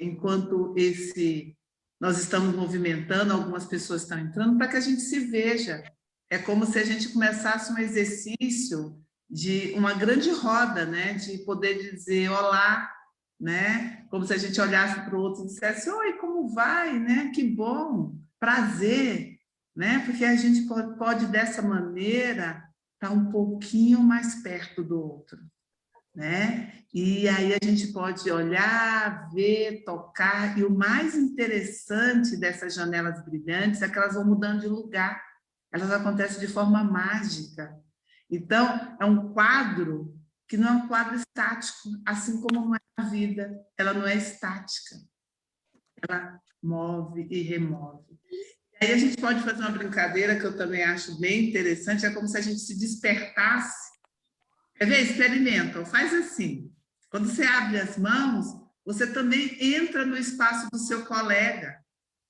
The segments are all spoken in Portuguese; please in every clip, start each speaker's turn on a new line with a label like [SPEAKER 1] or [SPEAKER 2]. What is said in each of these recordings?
[SPEAKER 1] enquanto nós estamos movimentando, algumas pessoas estão entrando, para que a gente se veja. É como se a gente começasse um exercício de uma grande roda, né? De poder dizer olá, né? Como se a gente olhasse para o outro e dissesse, oi, como vai, né? Que bom, prazer, né? Porque a gente pode dessa maneira, estar um pouquinho mais perto do outro, né? E aí a gente pode olhar, ver, tocar, e o mais interessante dessas janelas brilhantes é que elas vão mudando de lugar, elas acontecem de forma mágica. Então, é um quadro que não é um quadro estático, assim como não é a vida, ela não é estática, ela move e remove. E aí a gente pode fazer uma brincadeira que eu também acho bem interessante, é como se a gente se despertasse. Quer ver? Experimenta, faz assim. Quando você abre as mãos, você também entra no espaço do seu colega,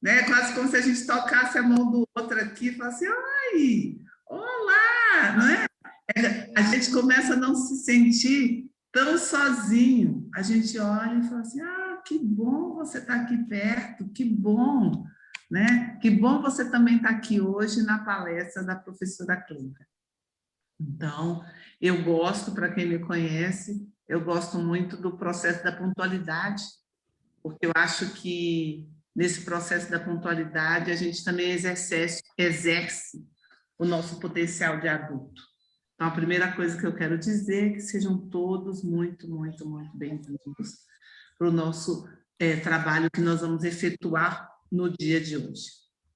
[SPEAKER 1] né? Quase como se a gente tocasse a mão do outro aqui e falasse, oi, olá, não é? A gente começa a não se sentir tão sozinho. A gente olha e fala assim, que bom você estar aqui perto, que bom, né? Que bom você também estar aqui hoje na palestra da professora Cleida. Então, eu gosto, para quem me conhece, eu gosto muito do processo da pontualidade, porque eu acho que nesse processo da pontualidade a gente também exerce o nosso potencial de adulto. Então, a primeira coisa que eu quero dizer é que sejam todos muito, muito, muito bem-vindos para o nosso trabalho que nós vamos efetuar no dia de hoje.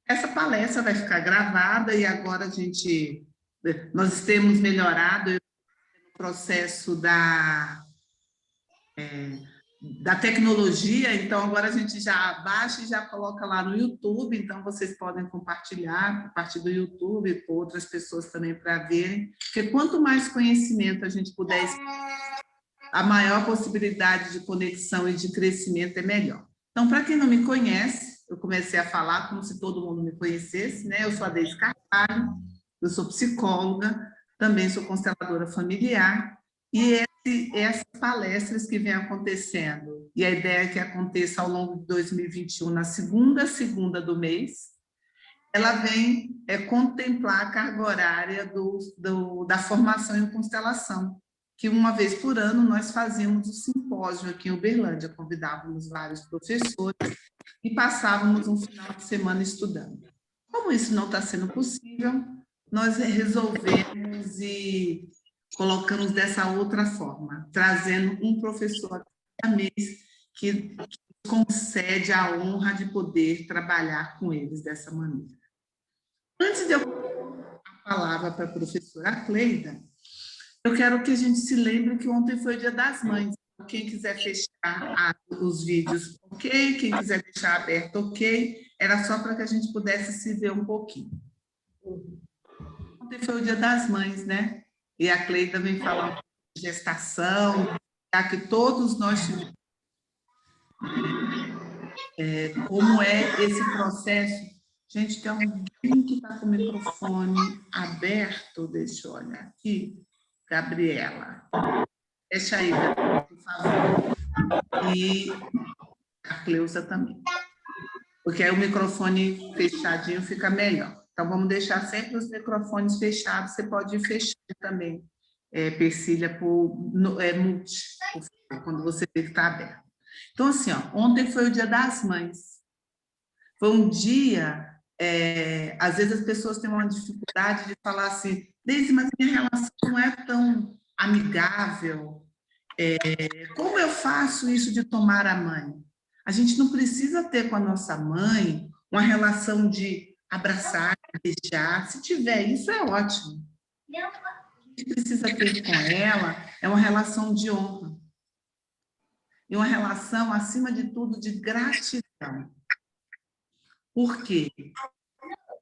[SPEAKER 1] Essa palestra vai ficar gravada e agora nós temos melhorado no processo da tecnologia, então agora a gente já baixa e já coloca lá no YouTube, então vocês podem compartilhar a partir do YouTube com outras pessoas também para verem, porque quanto mais conhecimento a gente puder, a maior possibilidade de conexão e de crescimento é melhor. Então, para quem não me conhece, eu comecei a falar como se todo mundo me conhecesse, né? Eu sou a Deise Carvalho, eu sou psicóloga, também sou consteladora familiar, e essas palestras que vêm acontecendo, e a ideia é que aconteça ao longo de 2021, na segunda do mês, ela vem contemplar a carga horária da formação em constelação, que uma vez por ano nós fazíamos o simpósio aqui em Uberlândia, convidávamos vários professores e passávamos um final de semana estudando. Como isso não está sendo possível, nós resolvemos e colocamos dessa outra forma, trazendo um professor a mês que concede a honra de poder trabalhar com eles dessa maneira. Antes de eu dar a palavra para a professora Cleida, eu quero que a gente se lembre que ontem foi o Dia das Mães. Quem quiser fechar os vídeos, ok. Quem quiser deixar aberto, ok. Era só para que a gente pudesse se ver um pouquinho. Ontem foi o Dia das Mães, né? E a Cleida vem falar um pouco de gestação, já que todos nós tivemos como é esse processo. Gente, tem alguém que está com o microfone aberto, deixa eu olhar aqui. Gabriela. Deixa aí, por favor. E a Cleusa também. Porque aí o microfone fechadinho fica melhor. Então, vamos deixar sempre os microfones fechados. Você pode ir fechando também, Persília, mute, quando você vê que está aberto. Então, assim, ontem foi o Dia das Mães. Foi um dia, às vezes as pessoas têm uma dificuldade de falar assim, Deise, mas minha relação não é tão amigável. Como eu faço isso de tomar a mãe? A gente não precisa ter com a nossa mãe uma relação de abraçar, beijar. Se tiver isso, é ótimo. O que a gente precisa ter com ela é uma relação de honra. E uma relação, acima de tudo, de gratidão. Por quê?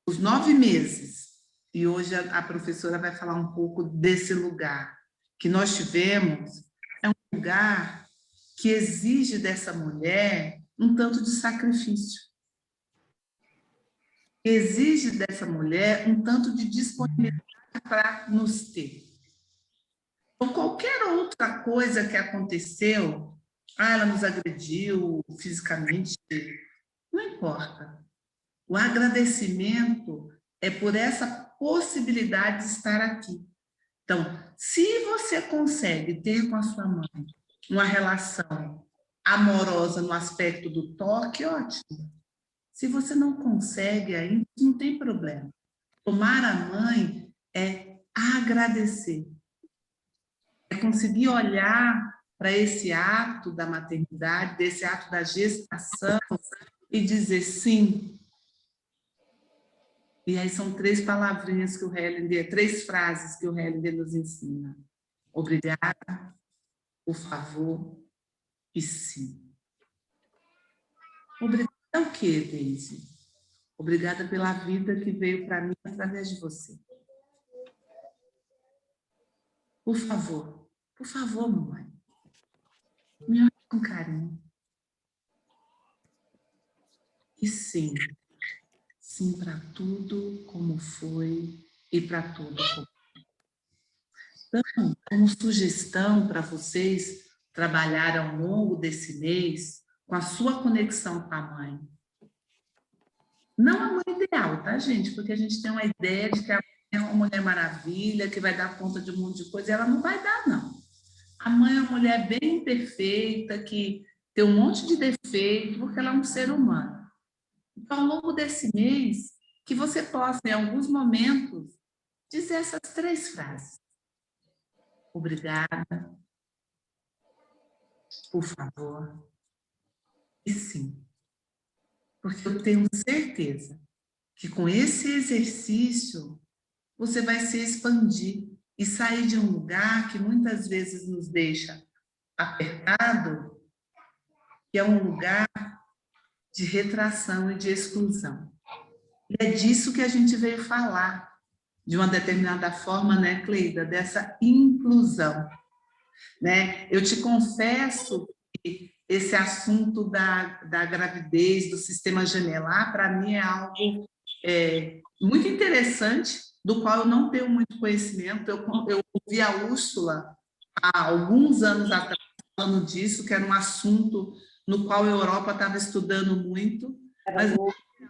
[SPEAKER 1] Os 9 meses, e hoje a professora vai falar um pouco desse lugar que nós tivemos, é um lugar que exige dessa mulher um tanto de sacrifício. Exige dessa mulher um tanto de disponibilidade para nos ter. Então, qualquer outra coisa que aconteceu, Ah, ela nos agrediu fisicamente. Não importa. O agradecimento é por essa possibilidade de estar aqui. Então, se você consegue ter com a sua mãe uma relação amorosa no aspecto do toque, ótimo. Se você não consegue ainda, não tem problema. Tomar a mãe é agradecer, é conseguir olhar para esse ato da maternidade, desse ato da gestação e dizer sim. E aí são 3 palavrinhas que o Hellinger, 3 frases que o Hellinger nos ensina. Obrigada, por favor e sim. Obrigada o quê, Deise? Obrigada pela vida que veio para mim através de você. Por favor, mamãe, me olhe com carinho. E sim, sim para tudo como foi e para tudo como. Então, como sugestão para vocês trabalharem ao longo desse mês com a sua conexão com a mãe. Não a mãe ideal, tá, gente? Porque a gente tem uma ideia de que a mãe é uma mulher maravilha, que vai dar conta de um monte de coisa, e ela não vai dar, não. A mãe é uma mulher bem perfeita, que tem um monte de defeito, porque ela é um ser humano. Então, ao longo desse mês, que você possa, em alguns momentos, dizer essas 3 frases. Obrigada, por favor, e sim. Porque eu tenho certeza que com esse exercício, você vai se expandir e sair de um lugar que muitas vezes nos deixa apertado, que é um lugar de retração e de exclusão. E é disso que a gente veio falar, de uma determinada forma, né, Cleida, dessa inclusão. Né? Eu te confesso que esse assunto da gravidez, do sistema gemelar, para mim é algo muito interessante, do qual eu não tenho muito conhecimento. Eu ouvi a Úrsula há alguns anos atrás falando disso, que era um assunto no qual a Europa estava estudando muito, mas é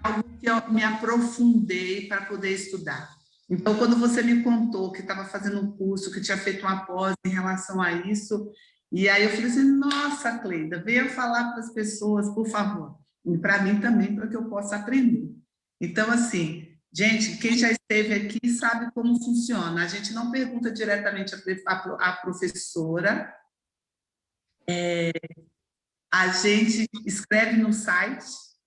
[SPEAKER 1] algo que eu me aprofundei para poder estudar. Então, quando você me contou que estava fazendo um curso, que tinha feito uma pós em relação a isso, e aí eu falei assim, nossa, Cleida, venha falar para as pessoas, por favor. E para mim também, para que eu possa aprender. Então, assim, gente, quem já esteve aqui sabe como funciona. A gente não pergunta diretamente à professora, a gente escreve no site,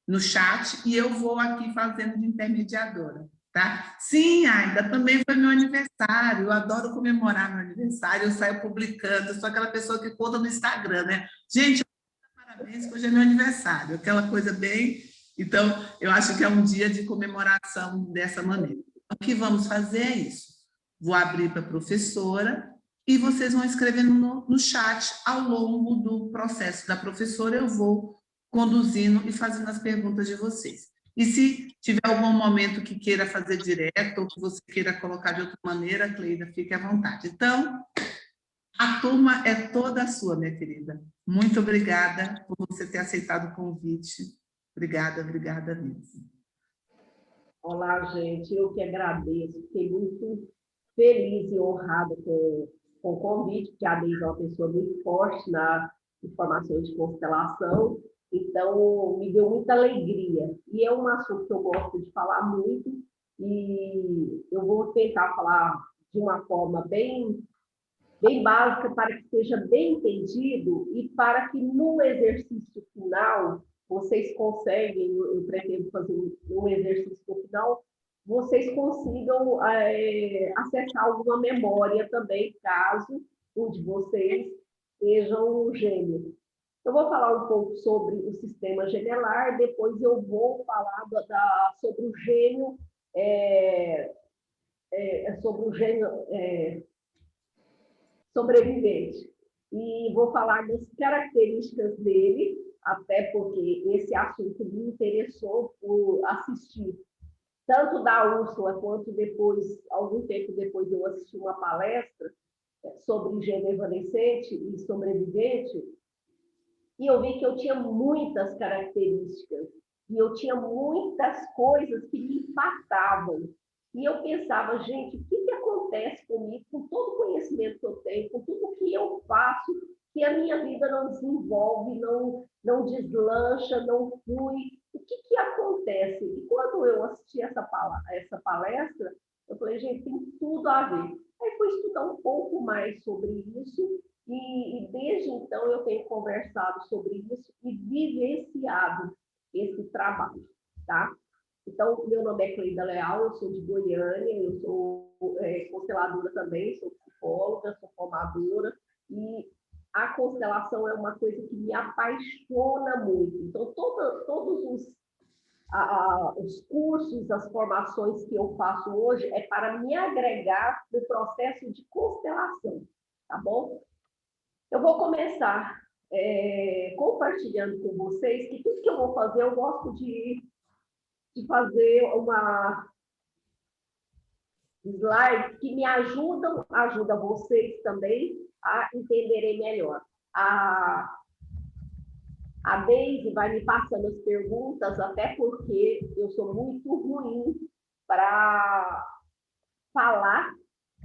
[SPEAKER 1] no chat, e eu vou aqui fazendo de intermediadora, tá? Sim, ainda também foi meu aniversário, eu adoro comemorar meu aniversário, eu saio publicando, eu sou aquela pessoa que conta no Instagram, né? Gente, parabéns, que hoje é meu aniversário, aquela coisa bem... Então, eu acho que é um dia de comemoração dessa maneira. O que vamos fazer é isso. Vou abrir para a professora, e vocês vão escrevendo no chat ao longo do processo da professora, eu vou conduzindo e fazendo as perguntas de vocês. E se tiver algum momento que queira fazer direto ou que você queira colocar de outra maneira, Cleida, fique à vontade. Então, a turma é toda sua, minha querida. Muito obrigada por você ter aceitado o convite. Obrigada, obrigada mesmo.
[SPEAKER 2] Olá, gente, eu que agradeço, fiquei muito feliz e honrada com o convite, porque a Deise é uma pessoa muito forte na informação de constelação, então me deu muita alegria. E é um assunto que eu gosto de falar muito, e eu vou tentar falar de uma forma bem básica para que seja bem entendido e para que no exercício final vocês conseguem, eu pretendo fazer um exercício no final, vocês consigam acessar alguma memória também, caso um de vocês sejam gêmeos. Eu vou falar um pouco sobre o sistema gemelar, depois eu vou falar sobre o gênio, sobre o gênio sobrevivente. E vou falar das características dele, até porque esse assunto me interessou por assistir tanto da Úrsula quanto depois, algum tempo depois, eu assisti uma palestra sobre gênio evanescente e sobrevivente, e eu vi que eu tinha muitas características, e eu tinha muitas coisas que me impactavam. E eu pensava, gente, o que acontece comigo, com todo o conhecimento que eu tenho, com tudo que eu faço, que a minha vida não desenvolve, não deslancha, não flui. O que acontece? E quando eu assisti essa palestra, eu falei, gente, tem tudo a ver. Aí fui estudar um pouco mais sobre isso, e desde então eu tenho conversado sobre isso e vivenciado esse trabalho, tá? Então, meu nome é Cleida Leal, eu sou de Goiânia, eu sou consteladora também, sou psicóloga, sou formadora, e a constelação é uma coisa que me apaixona muito. Então, todos os cursos, as formações que eu faço hoje é para me agregar no processo de constelação, tá bom? Eu vou começar compartilhando com vocês que tudo que eu vou fazer, eu gosto de fazer uma slide que me ajuda vocês também a entenderem melhor. A Deise vai me passando as perguntas, até porque eu sou muito ruim para falar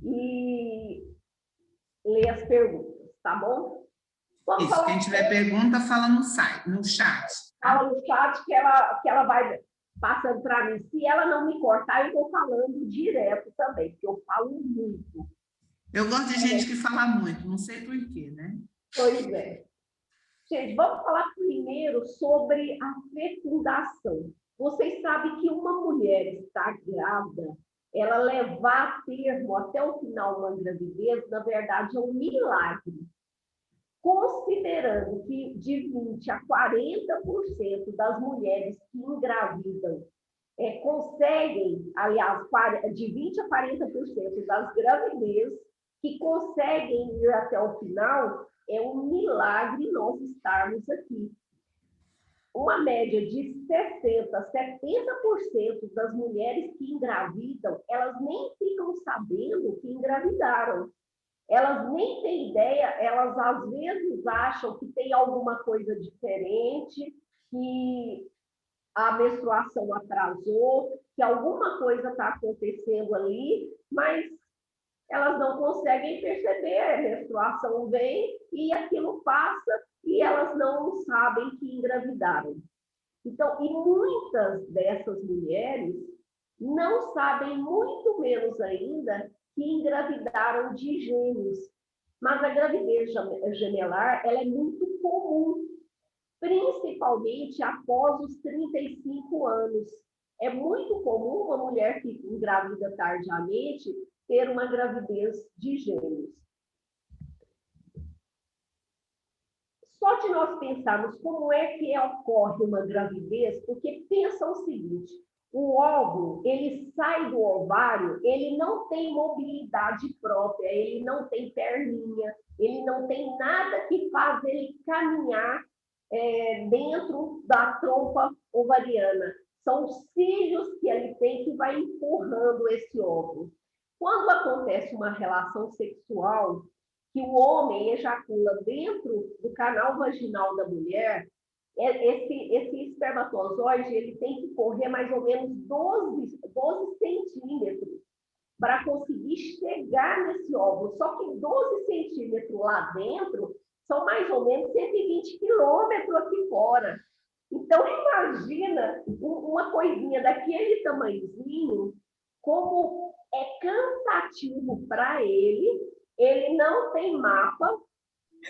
[SPEAKER 2] e ler as perguntas, tá bom?
[SPEAKER 1] Vamos isso, quem tiver pergunta, fala no chat.
[SPEAKER 2] Fala no chat que ela vai passando para mim. Se ela não me cortar, eu vou falando direto também, porque eu falo muito.
[SPEAKER 1] Eu gosto de gente que fala muito, não sei por quê, né?
[SPEAKER 2] Pois é. Gente, vamos falar primeiro sobre a fecundação. Vocês sabem que uma mulher está grávida, ela levar a termo até o final uma gravidez, na verdade, é um milagre. Considerando que de 20% a 40% das mulheres que engravidam conseguem, aliás, de 20% a 40% das gravidez que conseguem ir até o final, é um milagre nós estarmos aqui. Uma média de 60% a 70% das mulheres que engravidam, elas nem ficam sabendo que engravidaram. Elas nem têm ideia, elas às vezes acham que tem alguma coisa diferente, que a menstruação atrasou, que alguma coisa está acontecendo ali, mas elas não conseguem perceber, a menstruação vem e aquilo passa e elas não sabem que engravidaram. Então, e muitas dessas mulheres não sabem, muito menos ainda, que engravidaram de gêmeos. Mas a gravidez gemelar, ela é muito comum, principalmente após os 35 anos. É muito comum uma mulher que engravida tardiamente ter uma gravidez de gêmeos. Só de nós pensarmos como é que ocorre uma gravidez, porque pensa o seguinte, o óvulo, ele sai do ovário, ele não tem mobilidade própria, ele não tem perninha, ele não tem nada que faz ele caminhar dentro da trompa ovariana. São os cílios que ele tem que vai empurrando esse óvulo. Quando acontece uma relação sexual, que o homem ejacula dentro do canal vaginal da mulher, esse espermatozoide ele tem que correr mais ou menos 12 centímetros para conseguir chegar nesse óvulo. Só que 12 centímetros lá dentro são mais ou menos 120 quilômetros aqui fora. Então, imagina uma coisinha daquele tamanhozinho, como é cansativo para ele não tem mapa,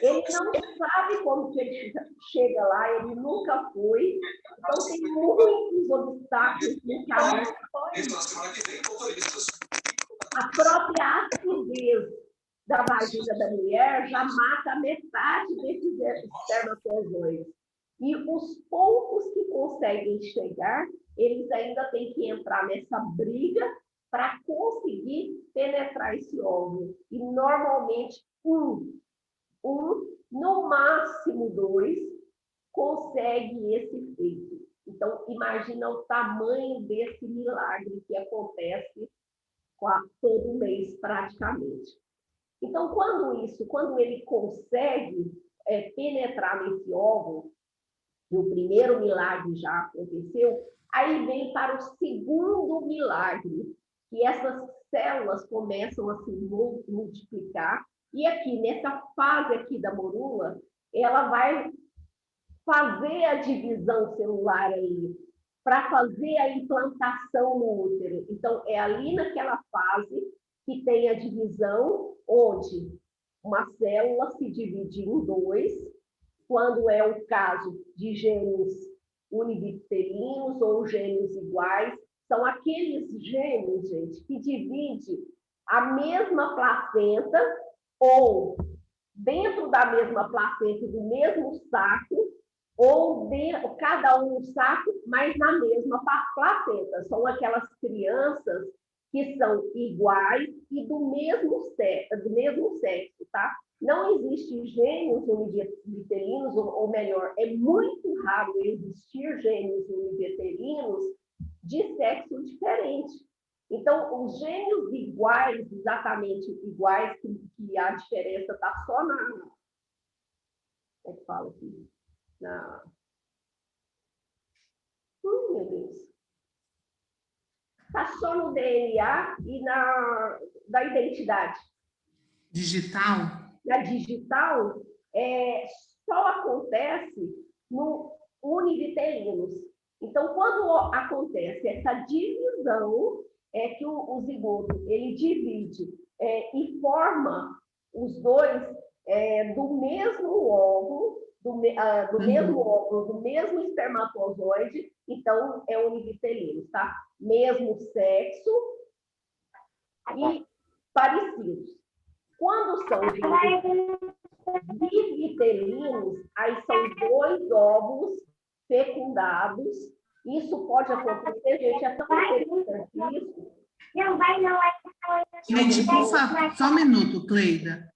[SPEAKER 2] ele não sabe como que ele chega lá, ele nunca foi, então tem muitos obstáculos no caminho. A própria acidez da vagina da mulher já mata metade desses espermatozoides. E os poucos que conseguem chegar, eles ainda têm que entrar nessa briga para conseguir penetrar esse óvulo. E normalmente no máximo 2, consegue esse feito. Então, imagina o tamanho desse milagre que acontece todo mês, praticamente. Então, quando ele consegue, penetrar nesse óvulo, e o primeiro milagre já aconteceu, aí vem para o segundo milagre, que essas células começam a se multiplicar, e aqui, nessa fase aqui da morula, ela vai fazer a divisão celular ali, para fazer a implantação no útero. Então, é ali naquela fase que tem a divisão, onde uma célula se divide em dois, quando é o caso de gêmeos univitelinos ou gêmeos iguais, são aqueles gêmeos, gente, que dividem a mesma placenta ou dentro da mesma placenta, do mesmo saco, ou cada um no saco, mas na mesma placenta. São aquelas crianças que são iguais e do mesmo sexo, tá? Não existe gêmeos univitelinos, ou melhor, é muito raro existir gêmeos univitelinos de sexo diferente. Então, os gêmeos iguais, exatamente iguais, que a diferença está só na... Como é que fala aqui? Meu Deus. Está só no DNA e da identidade.
[SPEAKER 1] Digital?
[SPEAKER 2] Na digital, só acontece no univitelinos. Então, quando acontece essa divisão, é que o zigoto ele divide e forma os dois do mesmo óvulo, do mesmo óvulo, do mesmo espermatozoide, então é univitelinos, tá? Mesmo sexo e parecidos. Quando são bivitelinos, aí são dois óvulos fecundados. Isso pode acontecer, gente, é tão interessante isso.
[SPEAKER 1] Gente, por favor, só um minuto, Cleida.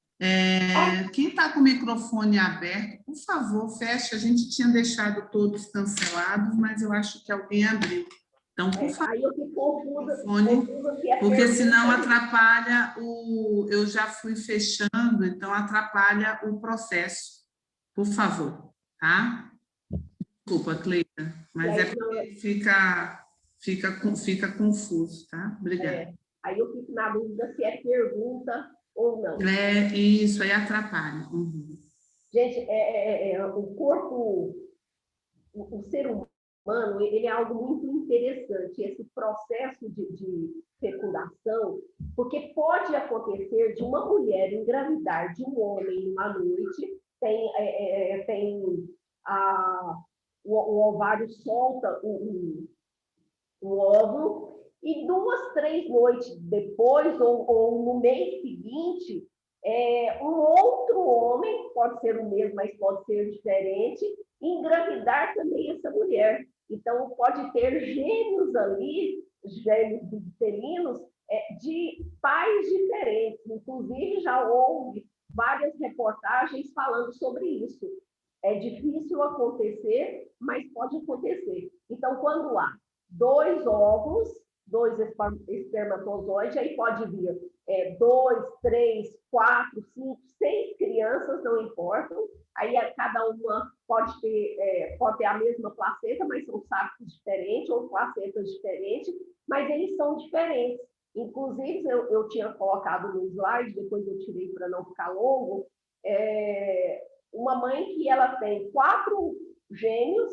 [SPEAKER 1] Quem está com o microfone aberto, por favor, feche. A gente tinha deixado todos cancelados, mas eu acho que alguém abriu. Então, por favor,
[SPEAKER 2] aí eu fico confusa,
[SPEAKER 1] porque senão atrapalha eu já fui fechando, então atrapalha o processo. Por favor, tá? Desculpa, Cleida, mas é porque fica confuso, tá? Obrigada.
[SPEAKER 2] Aí eu fico na dúvida se é pergunta ou não.
[SPEAKER 1] Isso aí atrapalha. Uhum.
[SPEAKER 2] Gente, o corpo, o ser humano, ele é algo muito interessante, esse processo de fecundação, porque pode acontecer de uma mulher engravidar de um homem numa noite, o ovário solta o óvulo, e 2, 3 noites depois, ou no mês seguinte, um outro homem, pode ser o mesmo, mas pode ser diferente, engravidar também essa mulher. Então, pode ter gêmeos ali, gêmeos bivitelinos, de pais diferentes. Inclusive, já houve várias reportagens falando sobre isso. É difícil acontecer, mas pode acontecer. Então, quando há 2 óvulos, 2 espermatozoides, aí pode vir 2, 3, 4, 5, 6 crianças, não importam. Aí cada uma pode ter a mesma placenta, mas são sacos diferentes ou placentas diferentes, mas eles são diferentes. Inclusive, eu tinha colocado no slide, depois eu tirei para não ficar longo, uma mãe que ela tem 4 gêmeos,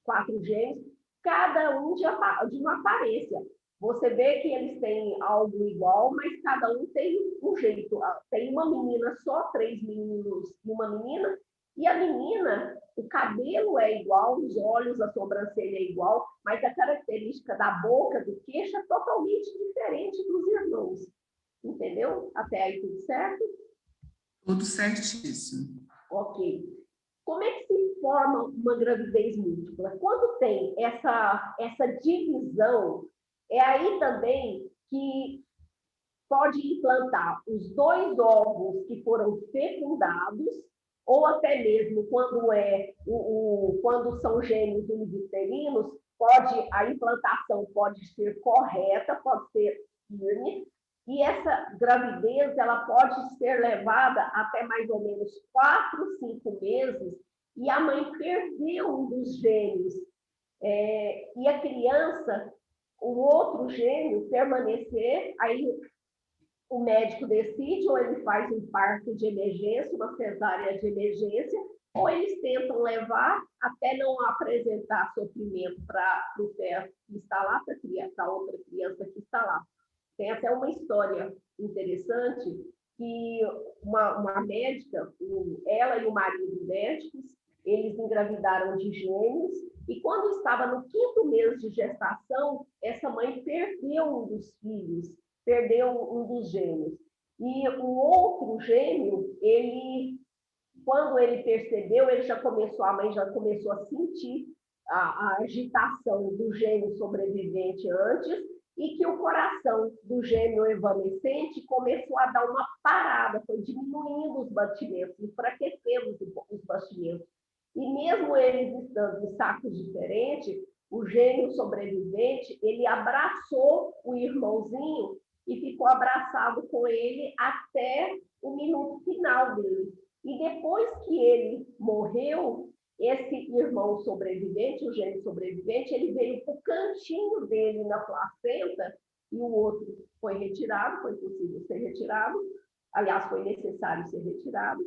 [SPEAKER 2] 4 gêmeos, cada um de uma aparência. Você vê que eles têm algo igual, mas cada um tem um jeito. Tem uma menina só, 3 meninos e uma menina, e a menina, o cabelo é igual, os olhos, a sobrancelha é igual, mas a característica da boca, do queixo, é totalmente diferente dos irmãos. Entendeu? Até aí tudo certo?
[SPEAKER 1] Tudo certíssimo.
[SPEAKER 2] Ok. Como é que se forma uma gravidez múltipla? Quando tem essa divisão, é aí também que pode implantar os 2 óvulos que foram fecundados, ou até mesmo quando são gêmeos univitelinos, a implantação pode ser correta, pode ser firme, E essa gravidez, ela pode ser levada até mais ou menos 4, 5 meses, e a mãe perdeu um dos gêmeos. E a criança, o outro gêmeo, permanecer, aí o médico decide, ou ele faz um parto de emergência, uma cesárea de emergência, ou eles tentam levar até não apresentar sofrimento para o feto que está lá, para a outra criança que está lá. Tem até uma história interessante que uma médica, ela e o marido médicos, eles engravidaram de gêmeos, e quando estava no 5º mês de gestação, essa mãe perdeu um dos filhos, perdeu um dos gêmeos. E o outro gêmeo, quando ele percebeu, a mãe já começou a sentir a agitação do gêmeo sobrevivente antes, e que o coração do gêmeo evanescente começou a dar uma parada, foi diminuindo os batimentos, enfraquecendo os batimentos. E mesmo eles estando em sacos diferentes, o gêmeo sobrevivente, ele abraçou o irmãozinho e ficou abraçado com ele até o minuto final dele. E depois que ele morreu, esse irmão sobrevivente, o gêmeo sobrevivente, ele veio para o cantinho dele na placenta, e o outro foi retirado, foi possível ser retirado, aliás, foi necessário ser retirado.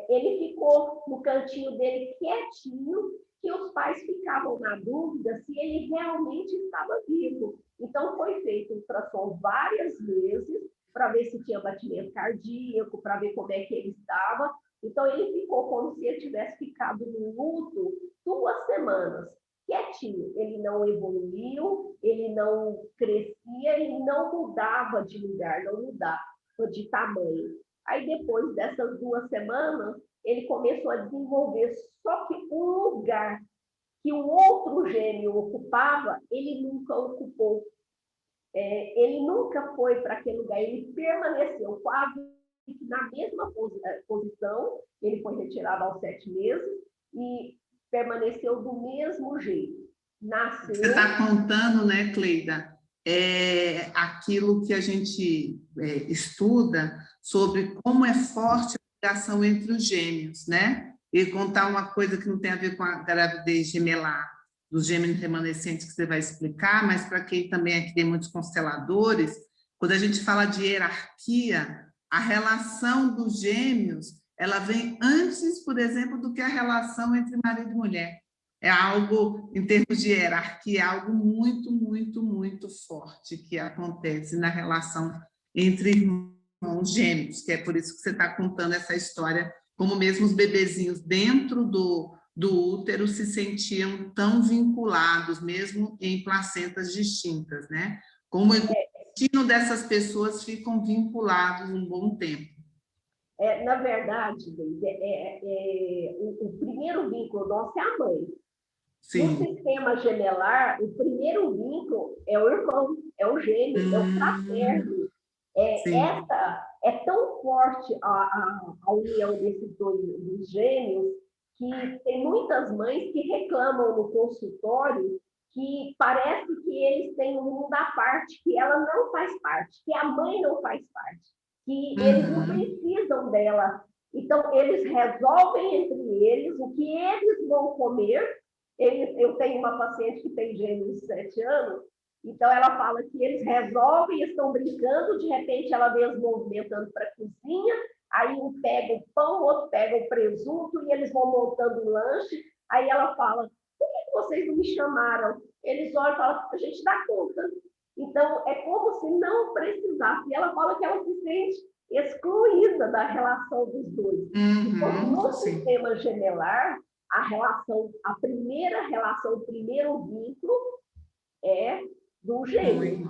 [SPEAKER 2] Ele ficou no cantinho dele quietinho, que os pais ficavam na dúvida se ele realmente estava vivo. Então, foi feito ultrassom várias vezes para ver se tinha batimento cardíaco, para ver como é que ele estava. Então, ele ficou como se ele tivesse ficado no luto 2 semanas, quietinho. Ele não evoluiu, ele não crescia, ele não mudava de lugar, não mudava de tamanho. Aí, depois dessas 2 semanas, ele começou a desenvolver, só que um lugar que o outro gêmeo ocupava, ele nunca ocupou. Ele nunca foi para aquele lugar, ele permaneceu quase na mesma posição, ele foi retirado aos 7 meses e permaneceu do mesmo jeito. Nasceu...
[SPEAKER 1] Você está contando, né, Cleida, aquilo que a gente estuda sobre como é forte a ligação entre os gêmeos, né? E contar uma coisa que não tem a ver com a gravidez gemelar dos gêmeos remanescentes que você vai explicar, mas para quem também aqui tem muitos consteladores, quando a gente fala de hierarquia, a relação dos gêmeos, ela vem antes, por exemplo, do que a relação entre marido e mulher. É algo, em termos de hierarquia, é algo muito, muito, muito forte que acontece na relação entre irmãos gêmeos, que é por isso que você está contando essa história, como mesmo os bebezinhos dentro do útero se sentiam tão vinculados, mesmo em placentas distintas, né? Como o destino dessas pessoas ficam vinculados um bom tempo.
[SPEAKER 2] Na verdade, o primeiro vínculo nosso é a mãe. Sim. No sistema gemelar, o primeiro vínculo é o irmão, é o gêmeo, é o fraterno. É tão forte a união desses dos gêmeos que tem muitas mães que reclamam no consultório que parece que eles têm um mundo à parte, que ela não faz parte, que a mãe não faz parte, que eles não precisam dela. Então, eles resolvem entre eles o que eles vão comer. Eu tenho uma paciente que tem gêmeos de 7 anos, então ela fala que eles resolvem, estão brincando, de repente ela vê eles movimentando para a cozinha, aí um pega o pão, o outro pega o presunto, e eles vão montando um lanche, aí ela fala, por que vocês não me chamaram? Eles olham e falam, a gente dá conta. Então, é como se não precisasse. E ela fala que ela se sente excluída da relação dos dois. Então, no sistema gemelar, a primeira relação, o primeiro vínculo é do gêmeo.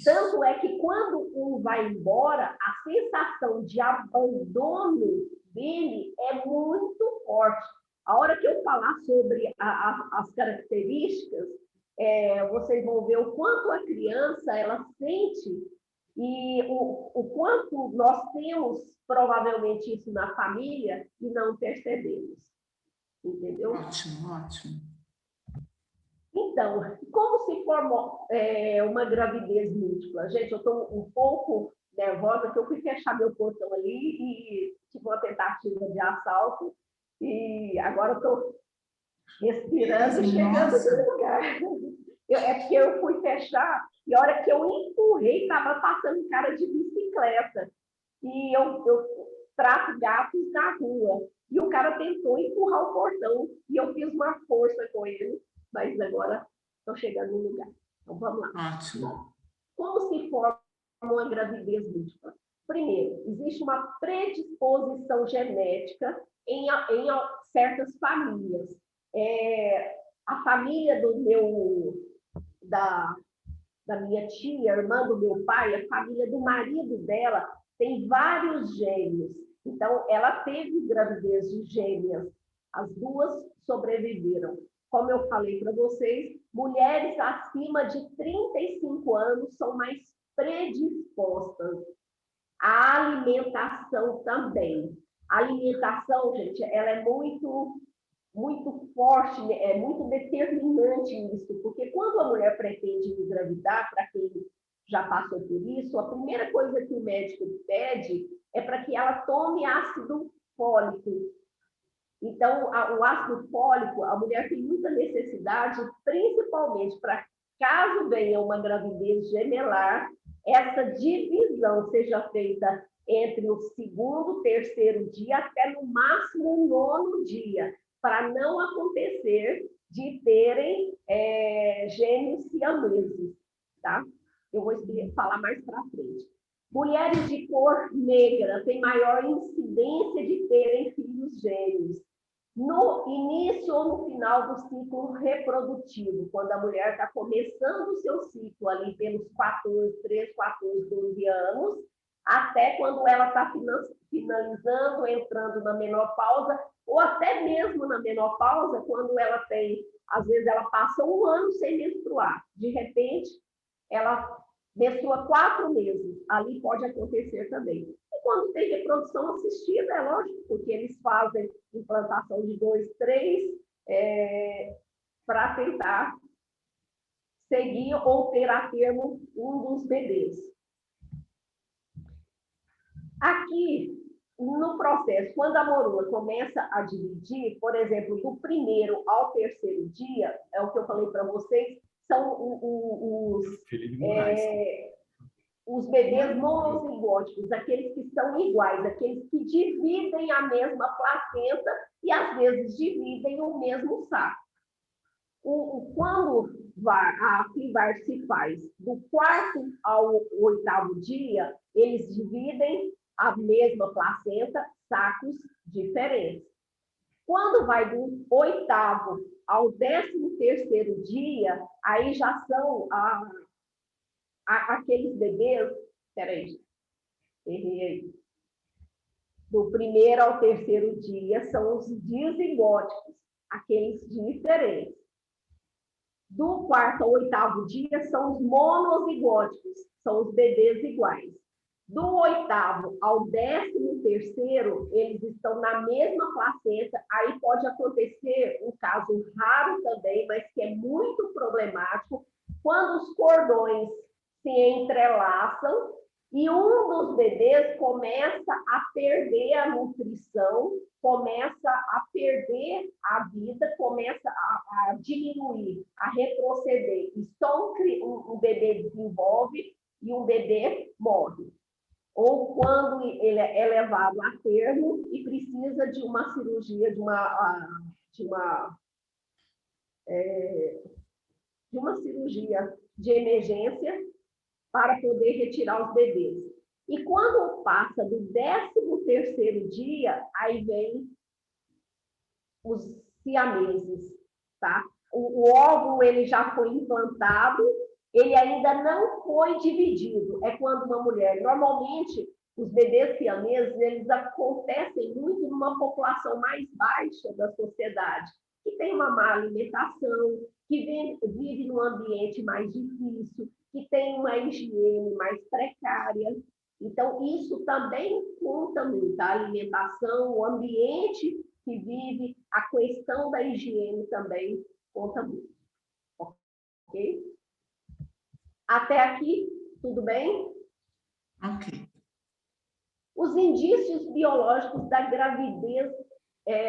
[SPEAKER 2] Tanto é que quando um vai embora, a sensação de abandono dele é muito forte. A hora que eu falar sobre as características, vocês vão ver o quanto a criança ela sente e o quanto nós temos provavelmente isso na família e não percebemos. Entendeu?
[SPEAKER 1] Ótimo, ótimo.
[SPEAKER 2] Então, como se formou uma gravidez múltipla? Gente, eu estou um pouco nervosa, porque eu fui fechar meu portão ali e tive uma tentativa de assalto, e agora estou respirando e chegando no lugar. É porque eu fui fechar, e a hora que eu empurrei, estava passando um cara de bicicleta. E eu trato gatos na rua. E o cara tentou empurrar o portão, e eu fiz uma força com ele, mas agora estou chegando no lugar. Então, vamos lá.
[SPEAKER 1] Ótimo.
[SPEAKER 2] Como se forma uma gravidez múltipla? Primeiro, existe uma predisposição genética em certas famílias. A família da minha tia, irmã do meu pai, a família do marido dela, tem vários gêmeos. Então, ela teve gravidez de gêmeas. As duas sobreviveram. Como eu falei para vocês, mulheres acima de 35 anos são mais predispostas. A alimentação também. A alimentação, gente, ela é muito forte, é muito determinante nisso, porque quando a mulher pretende engravidar, para quem já passou por isso, a primeira coisa que o médico pede é para que ela tome ácido fólico. Então, o ácido fólico, a mulher tem muita necessidade, principalmente para caso venha uma gravidez gemelar, essa divisão seja feita entre o segundo, terceiro dia, até no máximo o nono dia, para não acontecer de terem gêmeos siameses, tá? Eu vou falar mais para frente. Mulheres de cor negra têm maior incidência de terem filhos gêmeos. No início ou no final do ciclo reprodutivo, quando a mulher está começando o seu ciclo ali pelos 13, 14, 12 anos, até quando ela está finalizando, entrando na menopausa, ou até mesmo na menopausa, quando ela tem, às vezes ela passa um ano sem menstruar, de repente ela menstrua 4 meses, ali pode acontecer também. E quando tem reprodução assistida, é lógico, porque eles fazem implantação de 2, 3, para tentar seguir ou ter a termo um dos bebês. Aqui, no processo, quando a morula começa a dividir, por exemplo, do primeiro ao terceiro dia, é o que eu falei para vocês, são os bebês monozigóticos, aqueles que são iguais, aqueles que dividem a mesma placenta e, às vezes, dividem o mesmo saco. Quando a clivar se faz do 4º ao 8º dia, eles dividem a mesma placenta, sacos diferentes. Quando vai do 8º ao 13º dia, aí já são aqueles bebês, peraí, errei aí. Do 1º ao 3º dia são os dizigóticos, aqueles diferentes. Do 4º ao 8º dia são os monozigóticos, são os bebês iguais. Do 8º ao 13º, eles estão na mesma placenta, aí pode acontecer um caso raro também, mas que é muito problemático, quando os cordões se entrelaçam e um dos bebês começa a perder a nutrição, começa a perder a vida, começa a diminuir, a retroceder. E só um bebê desenvolve e um bebê morre. Ou quando ele é levado a termo e precisa de uma cirurgia, de uma cirurgia de emergência para poder retirar os bebês. E quando passa do 13º dia, aí vem os siameses, tá? O óvulo ele já foi implantado, ele ainda não foi dividido. É quando uma mulher, normalmente, os bebês siameses, eles acontecem muito numa população mais baixa da sociedade, que tem uma má alimentação, que vive num ambiente mais difícil, que tem uma higiene mais precária. Então, isso também conta muito, a alimentação, o ambiente que vive, a questão da higiene também conta muito. Ok? Até aqui, tudo bem?
[SPEAKER 1] Ok.
[SPEAKER 2] Os indícios biológicos da gravidez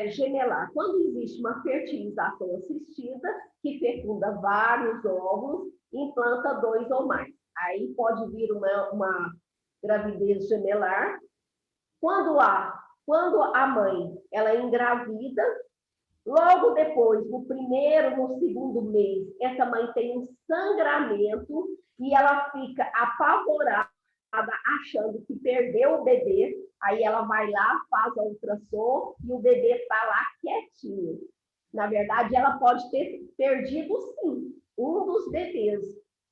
[SPEAKER 2] gemelar. Quando existe uma fertilização assistida, que fecunda vários óvulos, implanta 2 ou mais. Aí pode vir uma gravidez gemelar. Quando a mãe ela engravida, logo depois, no primeiro, no segundo mês, essa mãe tem um sangramento e ela fica apavorada, achando que perdeu o bebê. Aí ela vai lá, faz a ultrassom e o bebê está lá quietinho. Na verdade, ela pode ter perdido, sim, um dos bebês.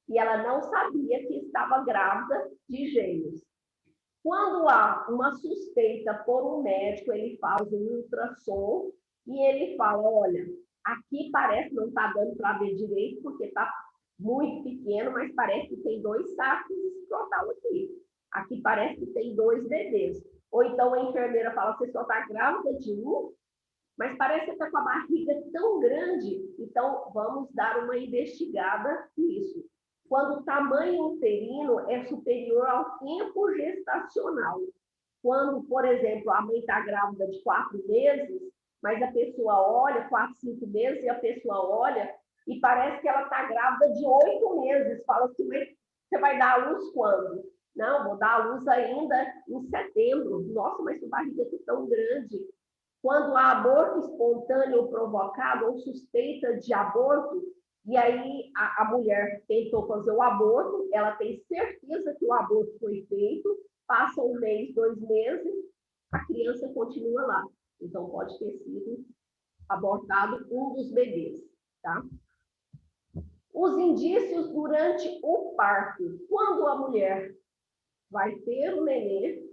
[SPEAKER 2] E ela não sabia que estava grávida de gêmeos. Quando há uma suspeita por um médico, ele faz um ultrassom e ele fala, olha, aqui parece não está dando para ver direito, porque está muito pequeno, mas parece que tem 2 sacos escrotal aqui. Aqui parece que tem 2 bebês. Ou então a enfermeira fala, você só está grávida de um, mas parece que está com a barriga tão grande, então vamos dar uma investigada nisso. Quando o tamanho uterino é superior ao tempo gestacional. Quando, por exemplo, a mãe está grávida de 4 meses, mas a pessoa olha, 4, 5 meses, e a pessoa olha e parece que ela está grávida de 8 meses. Fala assim, você vai dar a luz quando? Não, vou dar a luz ainda em setembro. Nossa, mas que barriga é tão grande. Quando há aborto espontâneo provocado ou suspeita de aborto, e aí a mulher tentou fazer o aborto, ela tem certeza que o aborto foi feito, passa 1 mês, 2 meses, a criança continua lá. Então, pode ter sido abortado um dos bebês, tá? Os indícios durante o parto. Quando a mulher vai ter o nenê,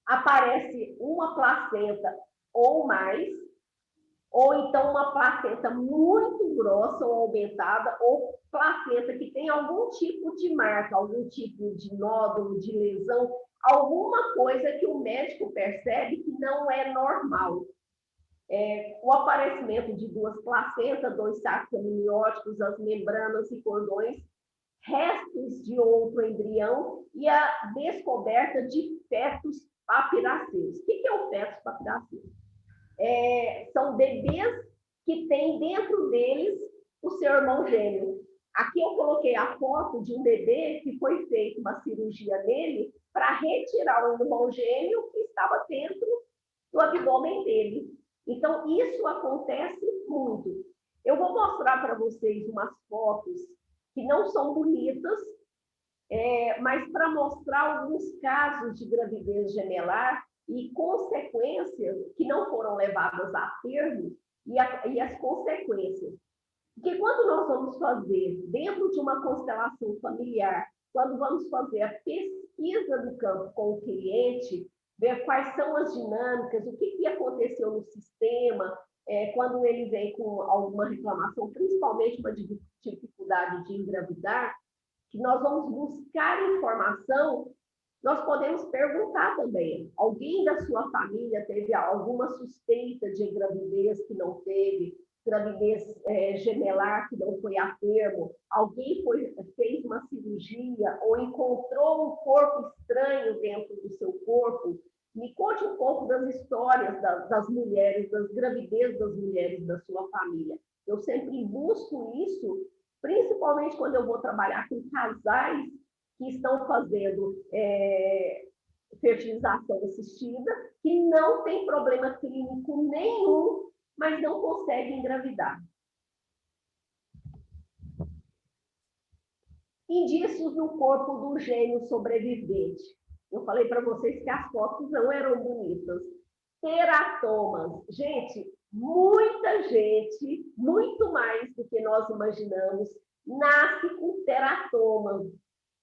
[SPEAKER 2] aparece uma placenta ou mais, ou então uma placenta muito grossa ou aumentada, ou placenta que tem algum tipo de marca, algum tipo de nódulo, de lesão, alguma coisa que o médico percebe que não é normal. O aparecimento de 2 placentas, 2 sacos amnióticos, as membranas e cordões, restos de outro embrião e a descoberta de fetos papiraceiros. O que é o feto papiraceiro? São bebês que têm dentro deles o seu irmão gêmeo. Aqui eu coloquei a foto de um bebê que foi feita uma cirurgia nele para retirar o irmão gêmeo que estava dentro do abdômen dele. Então, isso acontece muito. Eu vou mostrar para vocês umas fotos que não são bonitas, mas para mostrar alguns casos de gravidez gemelar e consequências que não foram levadas a termo e as consequências. Porque quando nós vamos fazer, dentro de uma constelação familiar, quando vamos fazer a pesquisa do campo com o cliente, ver quais são as dinâmicas, o que aconteceu no sistema, quando ele vem com alguma reclamação, principalmente uma dificuldade de engravidar, que nós vamos buscar informação, nós podemos perguntar também. Alguém da sua família teve alguma suspeita de gravidez que não teve, gravidez gemelar que não foi a termo, alguém fez uma cirurgia ou encontrou um corpo estranho dentro do seu corpo? Me conte um pouco das histórias das mulheres, das gravidez das mulheres da sua família. Eu sempre busco isso, principalmente quando eu vou trabalhar com casais que estão fazendo fertilização assistida, que não tem problema clínico nenhum, mas não conseguem engravidar. Indícios no corpo do gêmeo sobrevivente. Eu falei para vocês que as fotos não eram bonitas. Teratomas. Gente, muita gente, muito mais do que nós imaginamos, nasce com teratoma.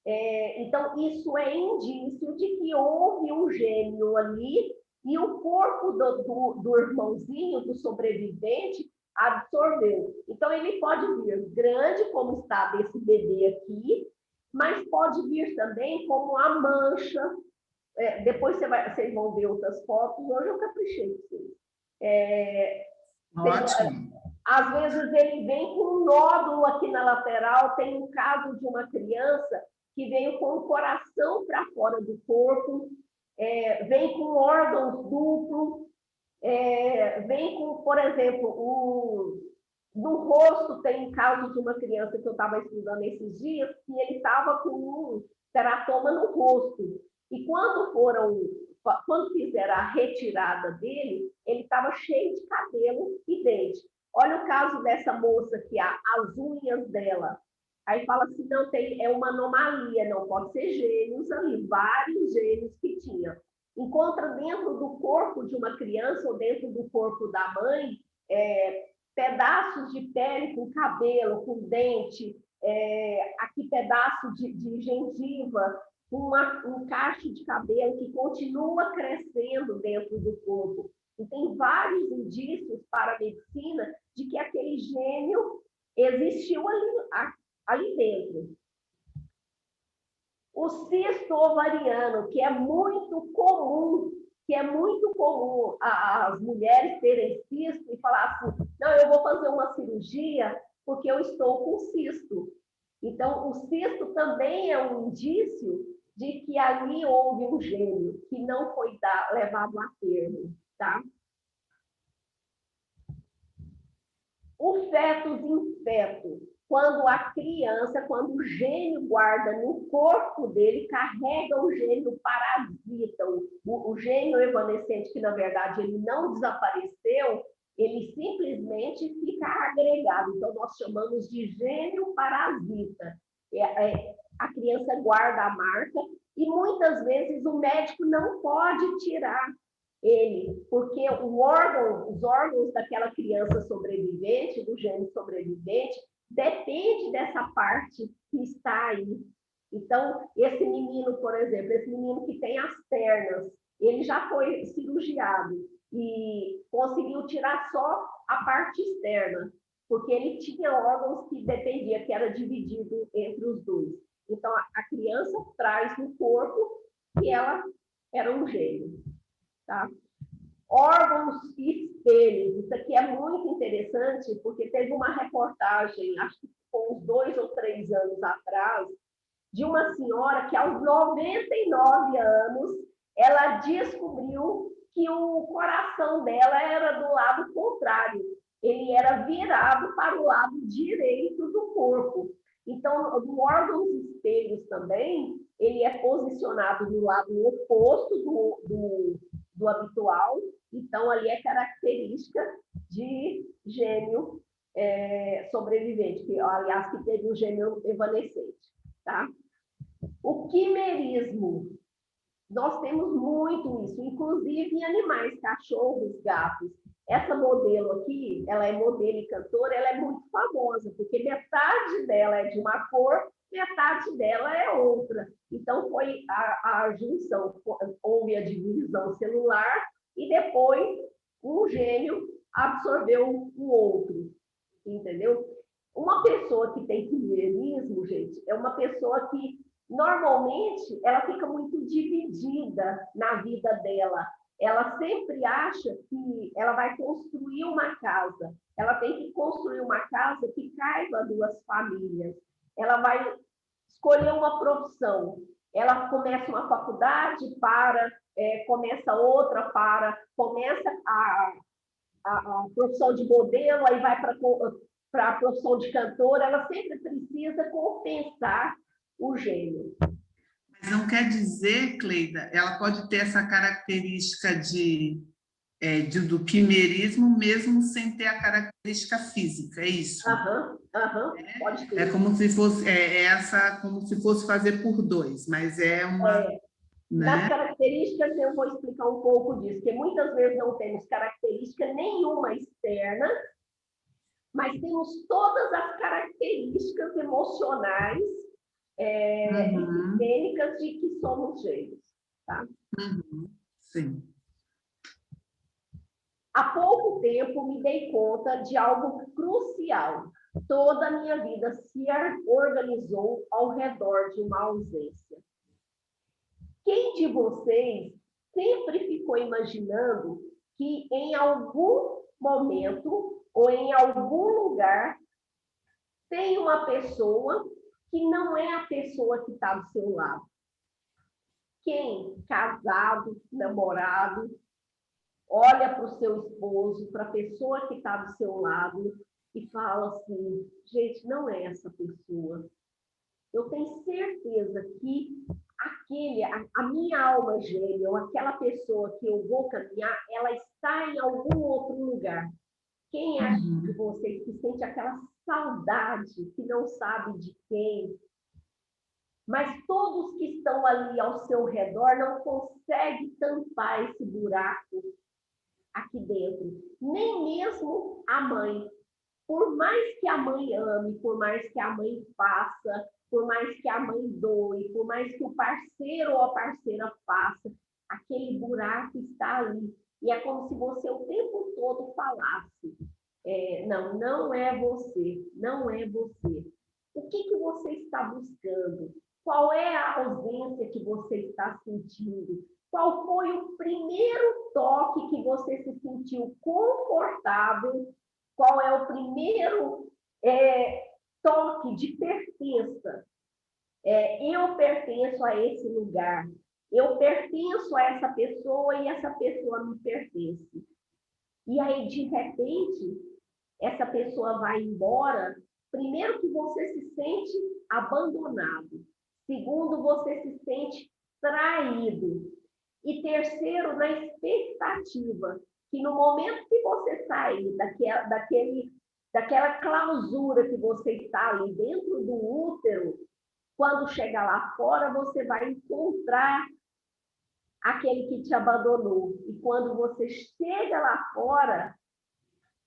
[SPEAKER 2] Então, isso é indício de que houve um gêmeo ali e o corpo do irmãozinho, do sobrevivente, absorveu. Então, ele pode vir grande, como está desse bebê aqui, mas pode vir também como a mancha. Depois vocês vão ver outras fotos. Hoje eu caprichei com vocês.
[SPEAKER 1] Ótimo.
[SPEAKER 2] Às vezes ele vem com um nódulo aqui na lateral, tem um caso de uma criança que veio com o coração para fora do corpo, vem com órgãos duplos, vem com, por exemplo, no rosto tem um caso de uma criança que eu estava estudando esses dias, que ele estava com um teratoma no rosto. E quando fizeram a retirada dele, ele estava cheio de cabelo e dente. Olha o caso dessa moça aqui, as unhas dela. Aí fala assim, não, é uma anomalia, não pode ser gênios ali, vários gênios que tinha. Encontra dentro do corpo de uma criança ou dentro do corpo da mãe pedaços de pele com cabelo, com dente, aqui pedaço de gengiva, um cacho de cabelo que continua crescendo dentro do corpo. E tem vários indícios para a medicina de que aquele gênio existiu ali dentro. O cisto ovariano, que é muito comum as mulheres terem cisto e falar assim, não, eu vou fazer uma cirurgia porque eu estou com cisto. Então, o cisto também é um indício de que ali houve um gênio que não foi levado a termo, tá? O fetus in feto, quando o gênio guarda no corpo dele, carrega o gênio parasita, o gênio evanescente, que na verdade ele não desapareceu, ele simplesmente fica agregado. Então, nós chamamos de gênio parasita. A criança guarda a marca e muitas vezes o médico não pode tirar ele, porque os órgãos daquela criança sobrevivente, do gênio sobrevivente, depende dessa parte que está aí. Então, esse menino, por exemplo, esse menino que tem as pernas, ele já foi cirurgiado e conseguiu tirar só a parte externa, porque ele tinha órgãos que dependia, que era dividido entre os dois. Então, a criança traz no corpo que ela era um gênio. Tá? Órgãos e espelhos, isso aqui é muito interessante, porque teve uma reportagem, acho que com uns 2 ou 3 anos atrás, de uma senhora que aos 99 anos, ela descobriu que o coração dela era do lado contrário, ele era virado para o lado direito do corpo. Então, o órgãos espelhos também, ele é posicionado no lado oposto do habitual, então ali é característica de gênio sobrevivente, que, aliás, que teve um gênio evanescente. Tá? O quimerismo, nós temos muito isso, inclusive em animais, cachorros, gatos. Essa modelo aqui, ela é modelo e cantora, ela é muito famosa, porque metade dela é de uma cor, metade dela é outra. Então, foi a junção, houve a divisão celular e depois um gênio absorveu o outro, entendeu? Uma pessoa que tem quimerismo, gente, é uma pessoa que normalmente ela fica muito dividida na vida dela. Ela sempre acha que ela vai construir uma casa. Ela tem que construir uma casa que caiba a 2 famílias. Ela vai escolher uma profissão. Ela começa uma faculdade, começa outra, começa a profissão de modelo, aí vai para a profissão de cantora. Ela sempre precisa compensar o gênio.
[SPEAKER 1] Mas não quer dizer, Cleida, ela pode ter essa característica do quimerismo mesmo sem ter a característica física, é isso?
[SPEAKER 2] Pode ter.
[SPEAKER 1] É como se fosse como se fosse fazer por 2, mas é uma.
[SPEAKER 2] Nas características, eu vou explicar um pouco disso, porque muitas vezes não temos característica nenhuma externa, mas temos todas as características emocionais e clínicas de que somos gênios. Tá?
[SPEAKER 1] Sim.
[SPEAKER 2] Há pouco tempo me dei conta de algo crucial. Toda a minha vida se organizou ao redor de uma ausência. Quem de vocês sempre ficou imaginando que em algum momento ou em algum lugar tem uma pessoa que não é a pessoa que está do seu lado. Quem, casado, namorado, olha para o seu esposo, para a pessoa que está do seu lado e fala assim, gente, não é essa pessoa. Eu tenho certeza que a minha alma gêmea, ou aquela pessoa que eu vou caminhar, ela está em algum outro lugar. Quem é de vocês que sente aquela saudade, que não sabe de quem, mas todos que estão ali ao seu redor não conseguem tampar esse buraco aqui dentro, nem mesmo a mãe. Por mais que a mãe ame, por mais que a mãe faça, por mais que a mãe doe, por mais que o parceiro ou a parceira faça, aquele buraco está ali. E é como se você o tempo todo falasse, não, não é você, não é você. O que você está buscando? Qual é a ausência que você está sentindo? Qual foi o primeiro toque que você se sentiu confortável? Qual é o primeiro toque de pertença? Eu pertenço a esse lugar. Eu pertenço a essa pessoa e essa pessoa me pertence. E aí, de repente, essa pessoa vai embora. Primeiro que você se sente abandonado. Segundo, você se sente traído. E terceiro, na expectativa que no momento que você sair daquela clausura que você está ali dentro do útero, quando chegar lá fora, você vai encontrar aquele que te abandonou. E quando você chega lá fora,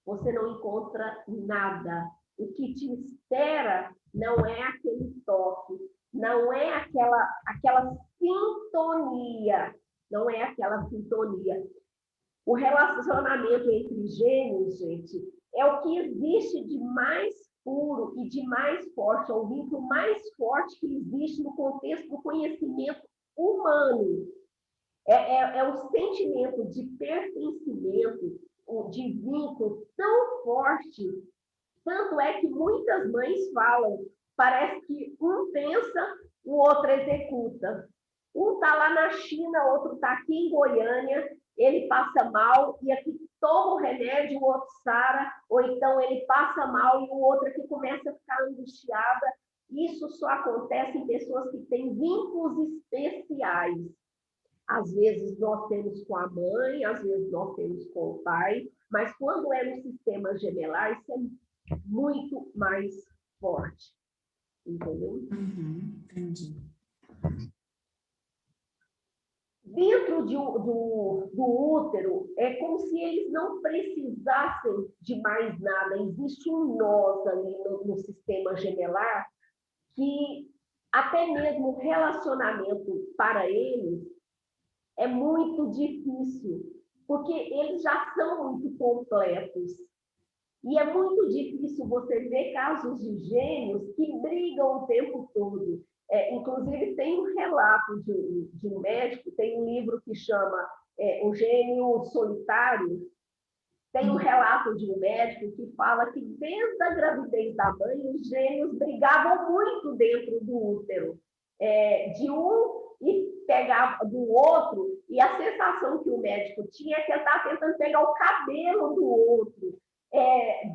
[SPEAKER 2] você não encontra nada. O que te espera não é aquele toque, não é aquela sintonia, não é aquela sintonia. O relacionamento entre gêmeos, gente, é o que existe de mais puro e de mais forte, é o vínculo mais forte que existe no contexto do conhecimento humano. É o sentimento de pertencimento, de vínculo tão forte. Tanto é que muitas mães falam, parece que um pensa, o outro executa. Um está lá na China, o outro está aqui em Goiânia, ele passa mal e aqui toma o remédio, o outro sara, ou então ele passa mal e o outro aqui começa a ficar angustiada. Isso só acontece em pessoas que têm vínculos especiais. Às vezes nós temos com a mãe, às vezes nós temos com o pai, mas quando é no sistema gemelar, isso é muito mais forte. Entendeu?
[SPEAKER 1] Entendi.
[SPEAKER 2] Dentro do útero, é como se eles não precisassem de mais nada. Existe um nós ali no sistema gemelar que até mesmo o relacionamento para eles é muito difícil, porque eles já são muito completos. E é muito difícil você ver casos de gêmeos que brigam o tempo todo. Inclusive, tem um relato de um médico, tem um livro que chama O Gêmeo Solitário. Tem um relato de um médico que fala que desde a gravidez da mãe, os gêmeos brigavam muito dentro do útero. De um e pegar do outro, e a sensação que o médico tinha é que ele estava tentando pegar o cabelo do outro.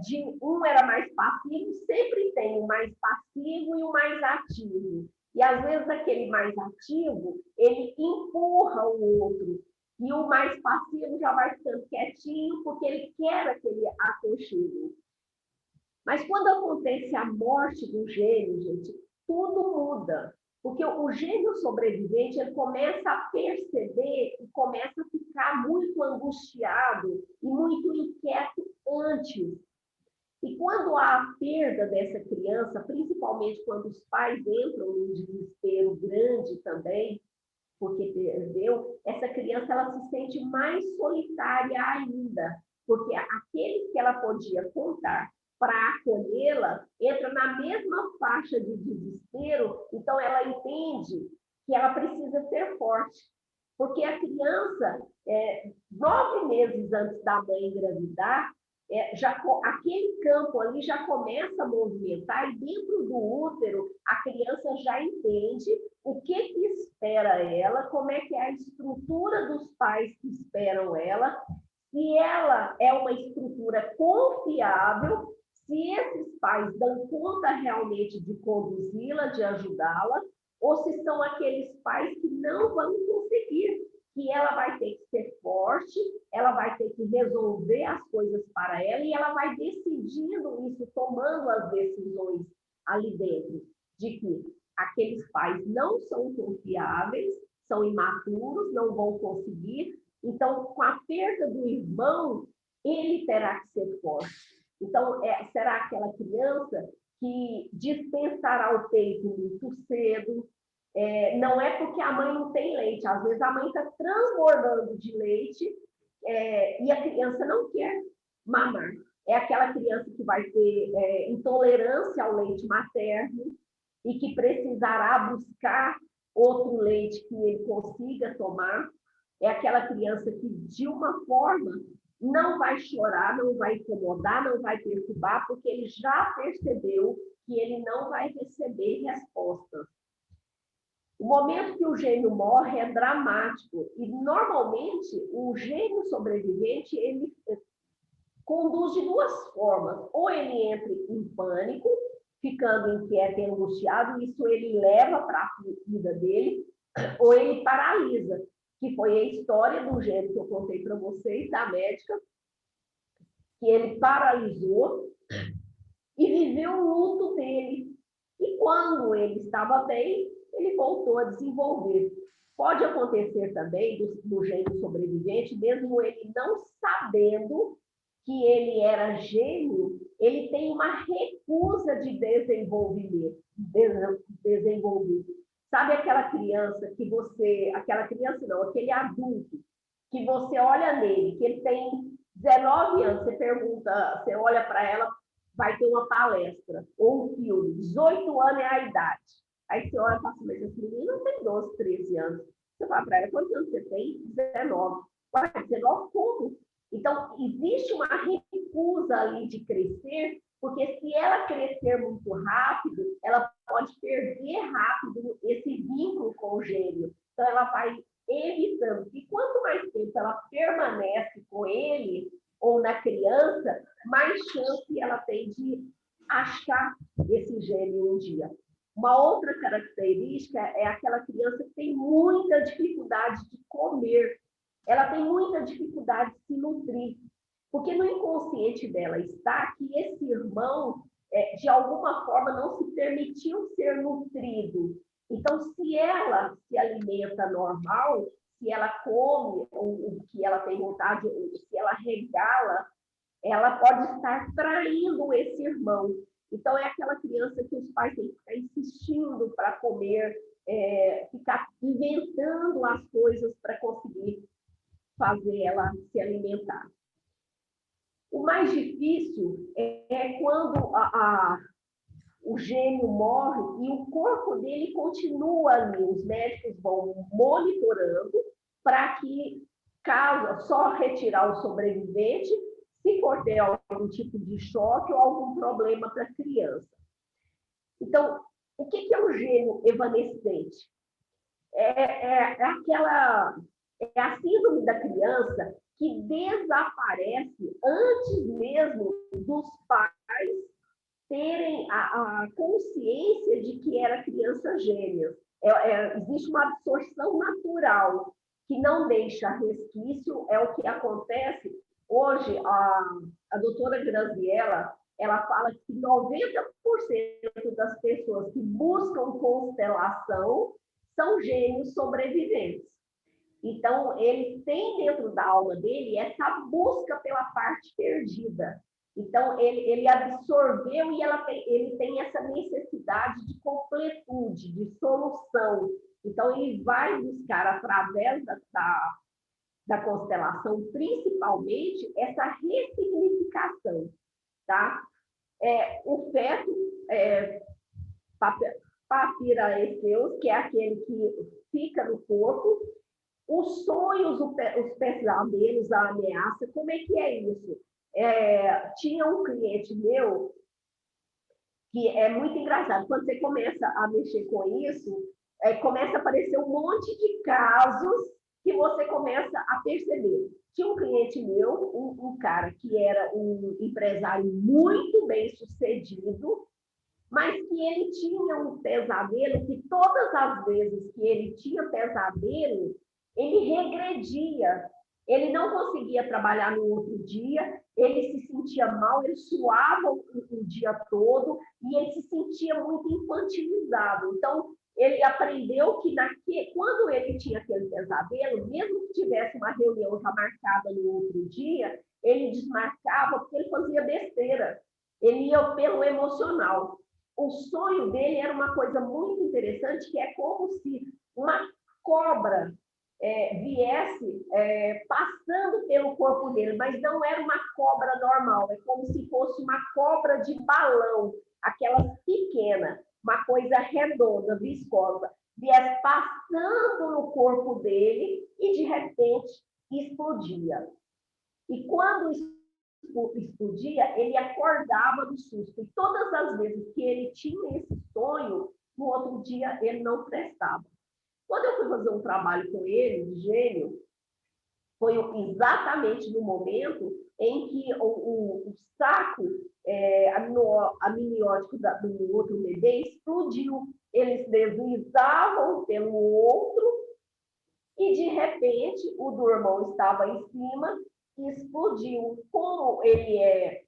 [SPEAKER 2] De um era mais passivo, sempre tem o mais passivo e o mais ativo. E às vezes aquele mais ativo, ele empurra o outro. E o mais passivo já vai ficando quietinho, porque ele quer aquele aconchego. Mas quando acontece a morte do gêmeo, gente, tudo muda. Porque o gêmeo sobrevivente, ele começa a perceber e começa a ficar muito angustiado e muito inquieto antes. E quando há a perda dessa criança, principalmente quando os pais entram num desespero grande também, porque perdeu, essa criança ela se sente mais solitária ainda, porque aqueles que ela podia contar para acolhê-la entra na mesma faixa de desespero, então ela entende que ela precisa ser forte, porque a criança, 9 meses antes da mãe engravidar, aquele campo ali já começa a movimentar e dentro do útero a criança já entende o que espera ela, como é que é a estrutura dos pais que esperam ela, se ela é uma estrutura confiável, se esses pais dão conta realmente de conduzi-la, de ajudá-la, ou se são aqueles pais que não vão conseguir, que ela vai ter que ser forte, ela vai ter que resolver as coisas para ela e ela vai decidindo isso, tomando as decisões ali dentro, de que aqueles pais não são confiáveis, são imaturos, não vão conseguir. Então, com a perda do irmão, ele terá que ser forte. Então, será aquela criança que dispensará o peito muito cedo. Não é porque a mãe não tem leite, às vezes a mãe está transbordando de leite e a criança não quer mamar. É aquela criança que vai ter intolerância ao leite materno e que precisará buscar outro leite que ele consiga tomar. É aquela criança que, de uma forma, não vai chorar, não vai incomodar, não vai perturbar, porque ele já percebeu que ele não vai receber respostas. O momento que o gêmeo morre é dramático e, normalmente, o gêmeo sobrevivente, ele conduz de duas formas. Ou ele entra em pânico, ficando inquieto e angustiado, isso ele leva para a vida dele, ou ele paralisa, que foi a história do gêmeo que eu contei para vocês, da médica, que ele paralisou e viveu o luto dele. E quando ele estava bem, ele voltou a desenvolver. Pode acontecer também do gêmeo sobrevivente, mesmo ele não sabendo que ele era gêmeo, ele tem uma recusa de desenvolver. Sabe aquela criança que você... Aquela criança não, aquele adulto que você olha nele, que ele tem 19 anos, você pergunta, você olha para ela, vai ter uma palestra ou um filme, 18 anos é a idade. Aí você olha e fala assim, mas esse menino não tem 12, 13 anos. Você fala para ela, quantos anos você tem? 19. Ué, 19 como? Então, existe uma recusa ali de crescer, porque se ela crescer muito rápido, ela pode perder rápido esse vínculo com o gêmeo. Então, ela vai evitando. E quanto mais tempo ela permanece com ele, ou na criança, mais chance ela tem de achar esse gêmeo um dia. Uma outra característica é aquela criança que tem muita dificuldade de comer. Ela tem muita dificuldade de se nutrir. Porque no inconsciente dela está que esse irmão, de alguma forma, não se permitiu ser nutrido. Então, se ela se alimenta normal, se ela come o que ela tem vontade, se ela regala, ela pode estar traindo esse irmão. Então, é aquela criança que os pais têm que ficar insistindo para comer, ficar inventando as coisas para conseguir fazer ela se alimentar. O mais difícil é quando o gêmeo morre e o corpo dele continua ali. Os médicos vão monitorando para que, caso só retirar o sobrevivente, se for ter algum tipo de choque ou algum problema para a criança. Então, o que é o gêmeo evanescente? É a síndrome da criança que desaparece antes mesmo dos pais terem a consciência de que era criança gêmea. Existe uma absorção natural que não deixa resquício, é o que acontece. Hoje, a doutora Graziella, ela fala que 90% das pessoas que buscam constelação são gêmeos sobreviventes. Então, ele tem dentro da alma dele essa busca pela parte perdida. Então, ele absorveu e ele tem essa necessidade de completude, de solução. Então, ele vai buscar, através da constelação, principalmente, essa ressignificação. Tá? O feto, Papiraeus, que é aquele que fica no corpo, os sonhos, os pesadelos, a ameaça, como é que é isso? Tinha um cliente meu que é muito engraçado. Quando você começa a mexer com isso, começa a aparecer um monte de casos que você começa a perceber. Tinha um cliente meu, um cara que era um empresário muito bem sucedido, mas que ele tinha um pesadelo, que todas as vezes que ele tinha pesadelo, ele regredia. Ele não conseguia trabalhar no outro dia, ele se sentia mal, ele suava o dia todo e ele se sentia muito infantilizado. Então, ele aprendeu que quando ele tinha aquele pesadelo, mesmo que tivesse uma reunião já marcada no outro dia, ele desmarcava porque ele fazia besteira. Ele ia pelo emocional. O sonho dele era uma coisa muito interessante, que é como se uma cobra viesse passando pelo corpo dele, mas não era uma cobra normal, é como se fosse uma cobra de balão, aquela pequena, uma coisa redonda, viscosa, viesse passando no corpo dele e, de repente, explodia. E quando explodia, ele acordava do susto. E todas as vezes que ele tinha esse sonho, no outro dia ele não prestava. Quando eu fui fazer um trabalho com ele, de gênio, foi exatamente no momento em que o saco amniótico do outro bebê explodiu. Eles deslizavam pelo outro e, de repente, o do irmão estava em cima e explodiu. Como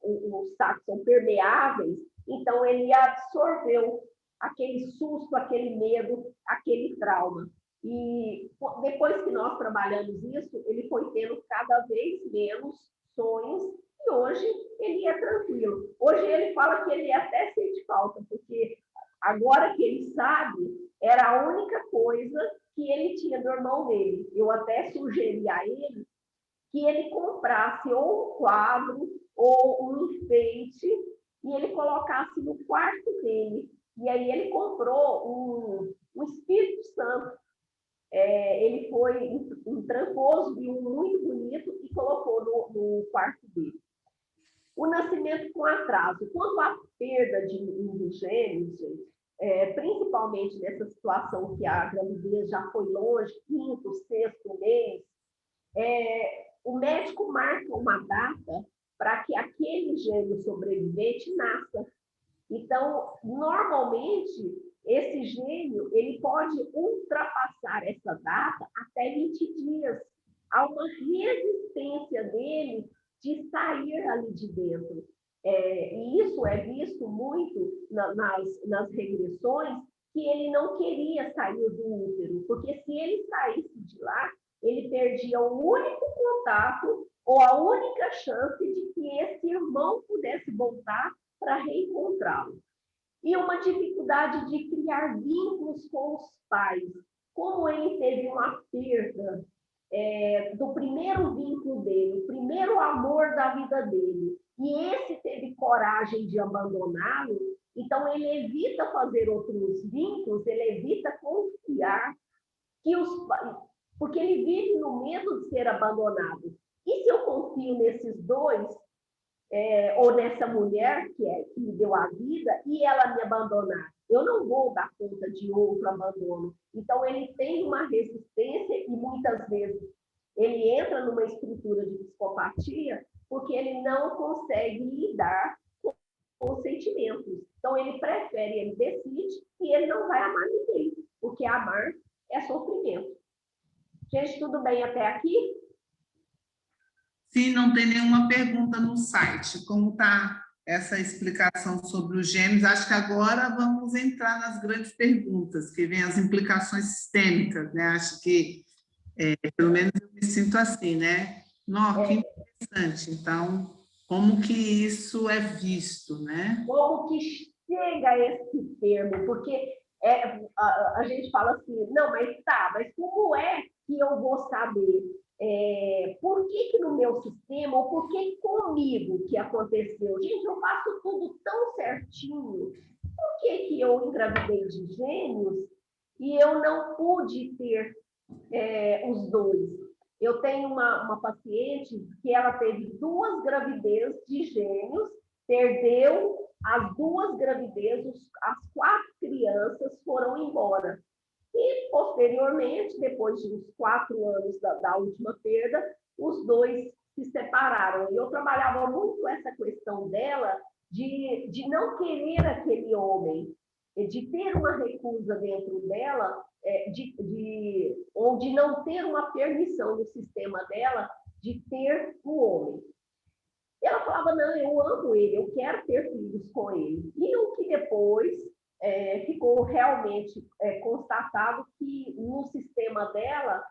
[SPEAKER 2] os sacos são permeáveis, então ele absorveu aquele susto, aquele medo, aquele trauma. E depois que nós trabalhamos isso, ele foi tendo cada vez menos sonhos e hoje ele é tranquilo. Hoje ele fala que ele até sente falta, porque agora que ele sabe, era a única coisa que ele tinha do irmão dele. Eu até sugeri a ele que ele comprasse ou um quadro ou um enfeite e ele colocasse no quarto dele. E aí ele comprou um Espírito Santo. Ele foi em Trancoso, viu um muito bonito e colocou no quarto dele. O nascimento com atraso. Quanto à perda de gêmeos, principalmente nessa situação que a gravidez já foi longe, quinto, sexto mês, o médico marca uma data para que aquele gêmeo sobrevivente nasça. Então, normalmente, esse gêmeo ele pode ultrapassar essa data até 20 dias. Há uma resistência dele de sair ali de dentro. E isso é visto muito nas regressões, que ele não queria sair do útero, porque se ele saísse de lá, ele perdia o único contato ou a única chance de que esse irmão pudesse voltar para reencontrá-lo. E uma dificuldade de criar vínculos com os pais. Como ele teve uma perda do primeiro vínculo dele, o primeiro amor da vida dele, e esse teve coragem de abandoná-lo, então ele evita fazer outros vínculos, ele evita confiar que os pais, porque ele vive no medo de ser abandonado. E se eu confio nesses dois, ou nessa mulher que me deu a vida, e ela me abandonar? Eu não vou dar conta de outro abandono. Então, ele tem uma resistência e, muitas vezes, ele entra numa estrutura de psicopatia porque ele não consegue lidar com os sentimentos. Então, ele prefere, ele decide que ele não vai amar ninguém, porque amar é sofrimento. Gente, tudo bem até aqui?
[SPEAKER 1] Sim, não tem nenhuma pergunta no site. Como está essa explicação sobre os gêmeos? Acho que agora vamos entrar nas grandes perguntas, que vêm as implicações sistêmicas, né? Acho que, pelo menos eu me sinto assim, né? Nossa, que interessante. Então, como que isso é visto, né?
[SPEAKER 2] Como que chega a esse termo? Porque a gente fala assim, não, mas como é que eu vou saber por que no meu sistema, ou por que comigo que aconteceu? Gente, eu faço tudo tão certinho. Por que eu engravidei de gêmeos e eu não pude ter os dois? Eu tenho uma paciente que ela teve 2 gravidezes de gêmeos, perdeu as 2 gravidezes, as 4 crianças foram embora. E, posteriormente, depois de uns 4 anos da última perda, os 2 se separaram. E eu trabalhava muito essa questão dela de não querer aquele homem, de ter uma recusa dentro dela, ou de não ter uma permissão no sistema dela de ter o homem. Ela falava, não, eu amo ele, eu quero ter filhos com ele. E o que depois ficou realmente constatado que no sistema dela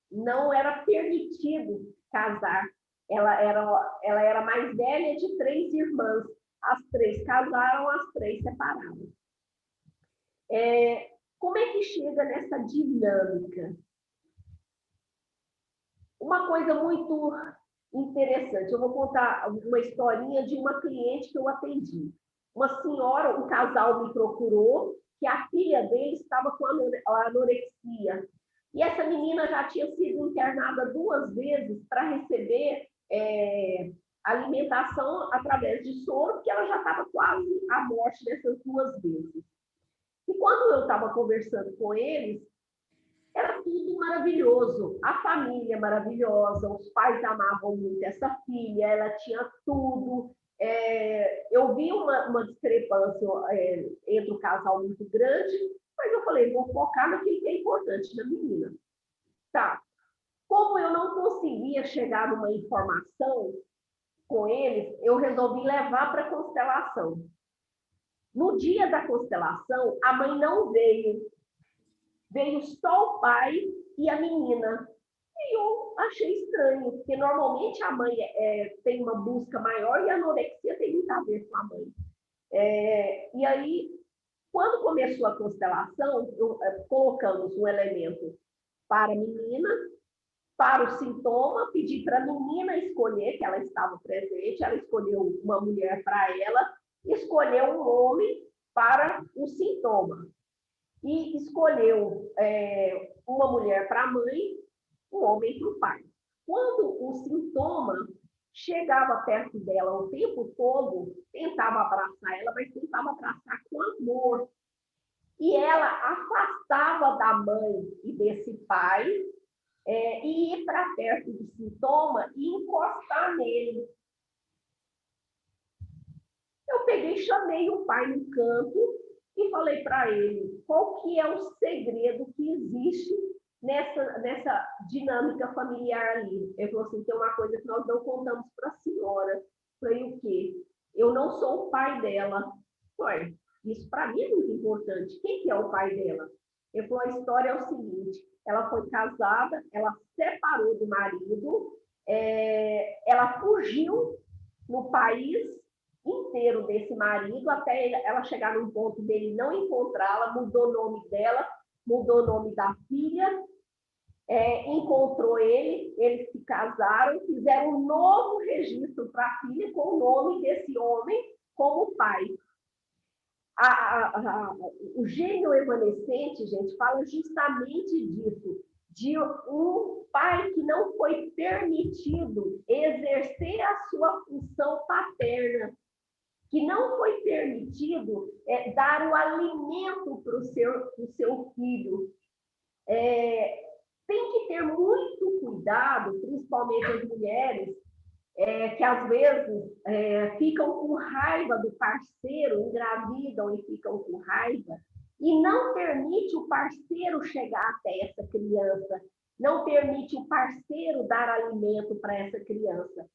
[SPEAKER 2] não era permitido casar. Ela era mais velha de 3 irmãs. As 3 casaram, as 3 separaram. Como é que chega nessa dinâmica? Uma coisa muito interessante, eu vou contar uma historinha de uma cliente que eu atendi. Uma senhora, um casal me procurou, que a filha dele estava com anorexia. E essa menina já tinha sido internada 2 vezes para receber alimentação através de soro, porque ela já estava quase à morte dessas 2 vezes. E quando eu estava conversando com eles, era tudo maravilhoso. A família maravilhosa, os pais amavam muito essa filha, ela tinha tudo. Eu vi uma discrepância entre o casal muito grande, mas eu falei, vou focar naquilo que é importante da menina. Tá. Como eu não conseguia chegar numa informação com eles, eu resolvi levar para a constelação. No dia da constelação, a mãe não veio. Veio só o pai e a menina. E eu achei estranho, porque normalmente a mãe tem uma busca maior e a anorexia tem muito a ver com a mãe. E aí, quando começou a constelação, colocamos um elemento para a menina, para o sintoma, pedi para a menina escolher, que ela estava presente, ela escolheu uma mulher para ela, escolheu um homem para o sintoma. E escolheu uma mulher para a mãe, um homem para o pai. Quando o sintoma chegava perto dela o tempo todo, tentava abraçar ela, mas tentava abraçar com amor. E ela afastava da mãe e desse pai e ir para perto do sintoma e encostar nele. Eu peguei, chamei o pai no canto e falei para ele qual que é o segredo que existe nessa dinâmica familiar ali. Ele falou assim, tem uma coisa que nós não contamos para a senhora. Eu falei, o quê? Eu não sou o pai dela. Falei, isso para mim é muito importante. Quem que é o pai dela? Ele falou, a história é o seguinte, ela foi casada, ela separou do marido, ela fugiu no país inteiro desse marido, até ela chegar num ponto dele não encontrá-la, mudou o nome dela, mudou o nome da filha, encontrou ele, eles se casaram, fizeram um novo registro para a filha com o nome desse homem como pai. O gênio evanescente, gente, fala justamente disso, de um pai que não foi permitido exercer a sua função paterna, que não foi permitido dar o alimento para o seu filho. Tem que ter muito cuidado, principalmente as mulheres, que às vezes ficam com raiva do parceiro, engravidam e ficam com raiva, e não permite o parceiro chegar até essa criança, não permite o parceiro dar alimento para essa criança.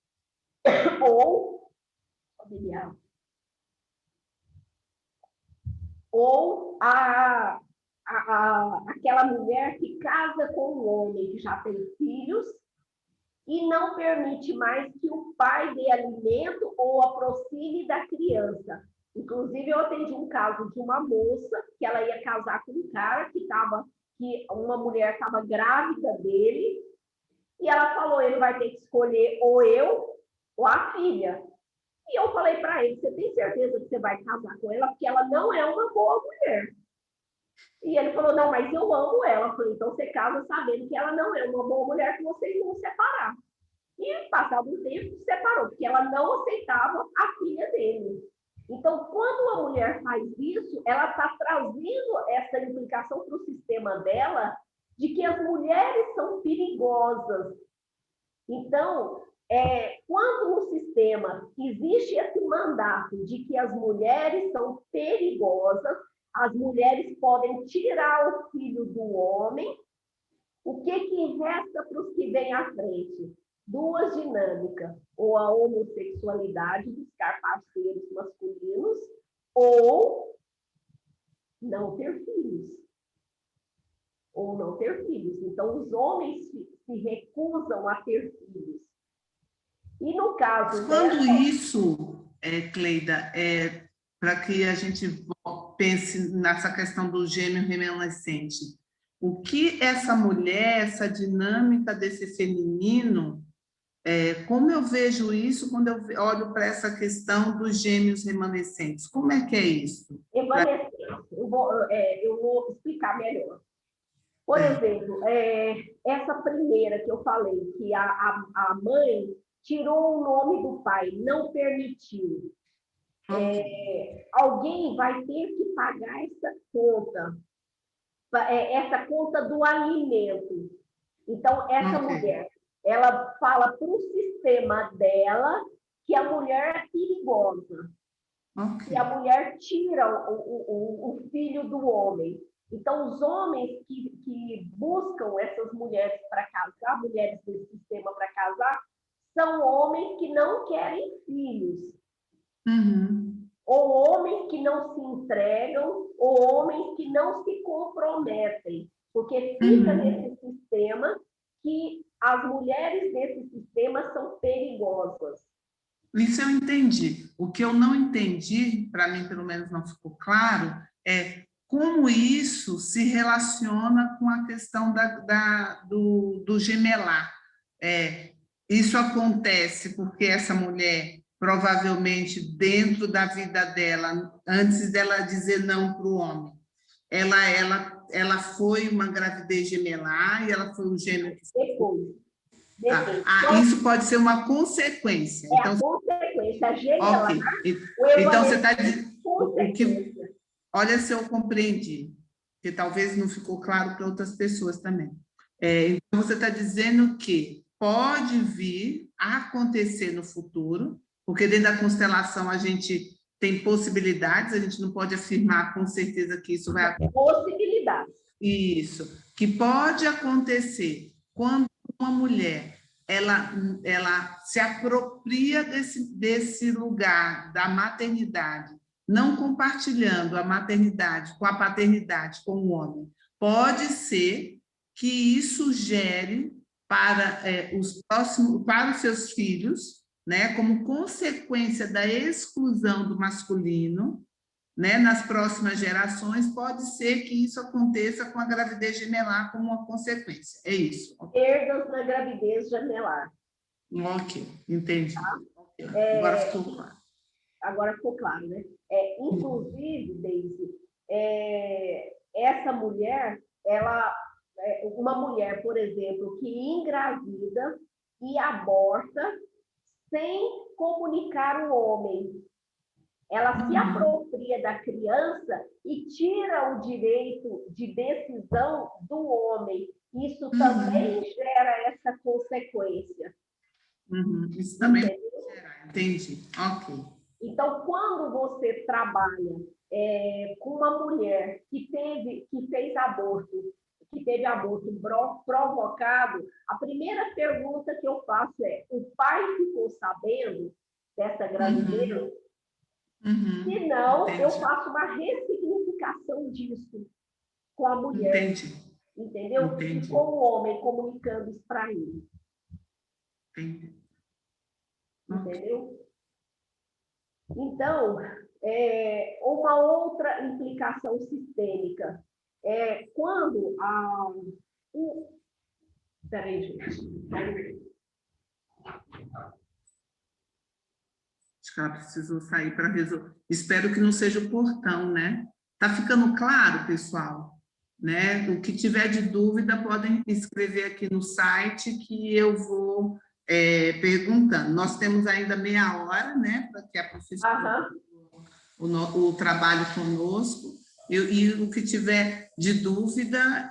[SPEAKER 2] Ou aquela mulher que casa com um homem que já tem filhos e não permite mais que o pai dê alimento ou aproxime da criança. Inclusive, eu atendi um caso de uma moça que ela ia casar com um cara que uma mulher estava grávida dele, e ela falou, ele vai ter que escolher ou eu ou a filha. E eu falei para ele, você tem certeza que você vai casar com ela? Porque ela não é uma boa mulher. E ele falou, não, mas eu amo ela. Eu falei, então você casa sabendo que ela não é uma boa mulher, que vocês vão separar. E, passado um tempo, separou, porque ela não aceitava a filha dele. Então, quando uma mulher faz isso, ela está trazendo essa implicação para o sistema dela de que as mulheres são perigosas. Então, quando no sistema existe esse mandato de que as mulheres são perigosas, as mulheres podem tirar o filho do homem, o que resta para os que vêm à frente? Duas dinâmicas, ou a homossexualidade, buscar parceiros masculinos, ou não ter filhos. Ou não ter filhos. Então, os homens se recusam a ter filhos. E no caso
[SPEAKER 1] quando isso, Cleida, para que a gente pense nessa questão do gêmeo remanescente, o que essa mulher, essa dinâmica desse feminino, como eu vejo isso quando eu olho para essa questão dos gêmeos remanescentes? Como é que é isso?
[SPEAKER 2] Evanescência. Eu vou explicar melhor. Por exemplo, essa primeira que eu falei, que a mãe tirou o nome do pai, não permitiu. Alguém vai ter que pagar essa conta do alimento. Então, essa mulher, ela fala para o sistema dela que a mulher é perigosa, que a mulher tira o filho do homem. Então, os homens que buscam essas mulheres para casar, mulheres desse sistema para casar, são homens que não querem filhos. Ou homens que não se entregam, ou homens que não se comprometem. Porque fica nesse sistema que as mulheres desse sistema são perigosas.
[SPEAKER 1] Isso eu entendi. O que eu não entendi, para mim pelo menos não ficou claro, é como isso se relaciona com a questão do gemelar. Isso acontece porque essa mulher, provavelmente, dentro da vida dela, antes dela dizer não para o homem, ela foi uma gravidez gemelar e ela foi um gêmeo.
[SPEAKER 2] Depois.
[SPEAKER 1] Isso pode ser uma consequência.
[SPEAKER 2] Então, a consequência gemelar.
[SPEAKER 1] Okay. Então, você está dizendo... Olha se eu compreendi, que talvez não ficou claro para outras pessoas também. Então, você está dizendo que pode vir a acontecer no futuro, porque dentro da constelação a gente tem possibilidades, a gente não pode afirmar com certeza que isso vai acontecer.
[SPEAKER 2] Possibilidades.
[SPEAKER 1] Isso, que pode acontecer quando uma mulher ela se apropria desse lugar da maternidade, não compartilhando a maternidade com a paternidade com o homem. Pode ser que isso gere para para os seus filhos, né, como consequência da exclusão do masculino, né, nas próximas gerações, pode ser que isso aconteça com a gravidez gemelar como uma consequência. É isso.
[SPEAKER 2] Perdas na gravidez gemelar.
[SPEAKER 1] Ok, entendi.
[SPEAKER 2] Tá?
[SPEAKER 1] Agora ficou claro.
[SPEAKER 2] Agora ficou claro, né? Inclusive, Deise, essa mulher, uma mulher, por exemplo, que engravida e aborta sem comunicar o homem. Ela se apropria da criança e tira o direito de decisão do homem. Isso também gera essa consequência.
[SPEAKER 1] Isso também gera, entendi. Ok.
[SPEAKER 2] Então, quando você trabalha com uma mulher que fez aborto, que teve aborto provocado, a primeira pergunta que eu faço é: o pai ficou sabendo dessa gravidez? Se não, eu faço uma ressignificação disso com a mulher.
[SPEAKER 1] Entendi.
[SPEAKER 2] Entendeu? E com o homem comunicando isso para ele.
[SPEAKER 1] Entendi.
[SPEAKER 2] Entendeu? Então, uma outra implicação sistêmica é quando Peraí, gente.
[SPEAKER 1] Acho que ela precisou sair para resolver. Espero que não seja o portão, né? Tá ficando claro, pessoal? Né? O que tiver de dúvida, podem escrever aqui no site que eu vou perguntando. Nós temos ainda meia hora, né, para que a professora o trabalho conosco, e o que tiver de dúvida,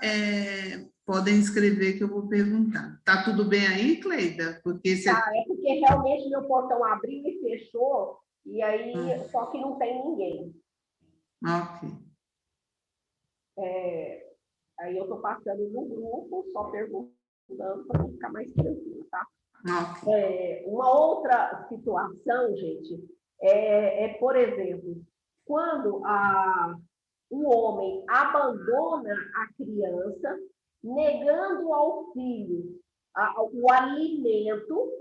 [SPEAKER 1] podem escrever que eu vou perguntar. Tá tudo bem aí, Cleida? Porque
[SPEAKER 2] Tá, é porque realmente meu portão abriu e fechou, e aí só que não tem ninguém.
[SPEAKER 1] Ok.
[SPEAKER 2] Aí eu estou passando no grupo, só perguntando para ficar mais tranquilo, tá?
[SPEAKER 1] Ok.
[SPEAKER 2] Uma outra situação, gente, por exemplo, quando o homem abandona a criança, negando ao filho o alimento,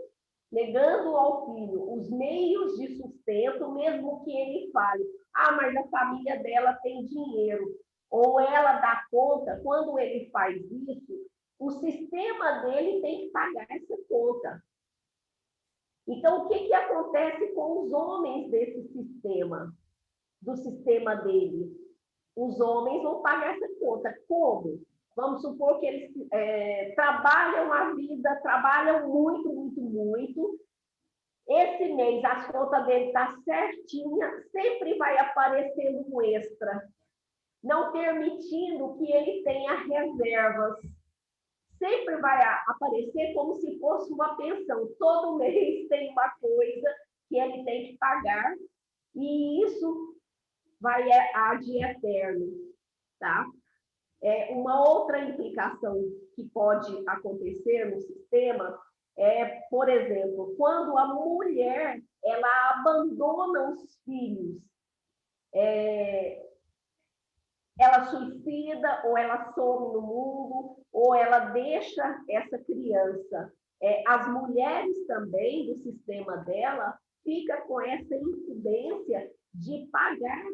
[SPEAKER 2] negando ao filho os meios de sustento, mesmo que ele fale, mas a família dela tem dinheiro, ou ela dá conta, quando ele faz isso, o sistema dele tem que pagar essa conta. Então, o que acontece com os homens desse sistema, do sistema dele? Os homens vão pagar essa conta. Como? Vamos supor que eles trabalham a vida, trabalham muito, muito, muito. Esse mês a conta dele está certinha, sempre vai aparecendo um extra, não permitindo que ele tenha reservas. Sempre vai aparecer como se fosse uma pensão. Todo mês tem uma coisa que ele tem que pagar, e isso vai ad eterno, tá? Uma outra implicação que pode acontecer no sistema por exemplo, quando a mulher ela abandona os filhos, ela suicida, ou ela some no mundo, ou ela deixa essa criança. As mulheres também, do sistema dela, fica com essa incumbência de pagar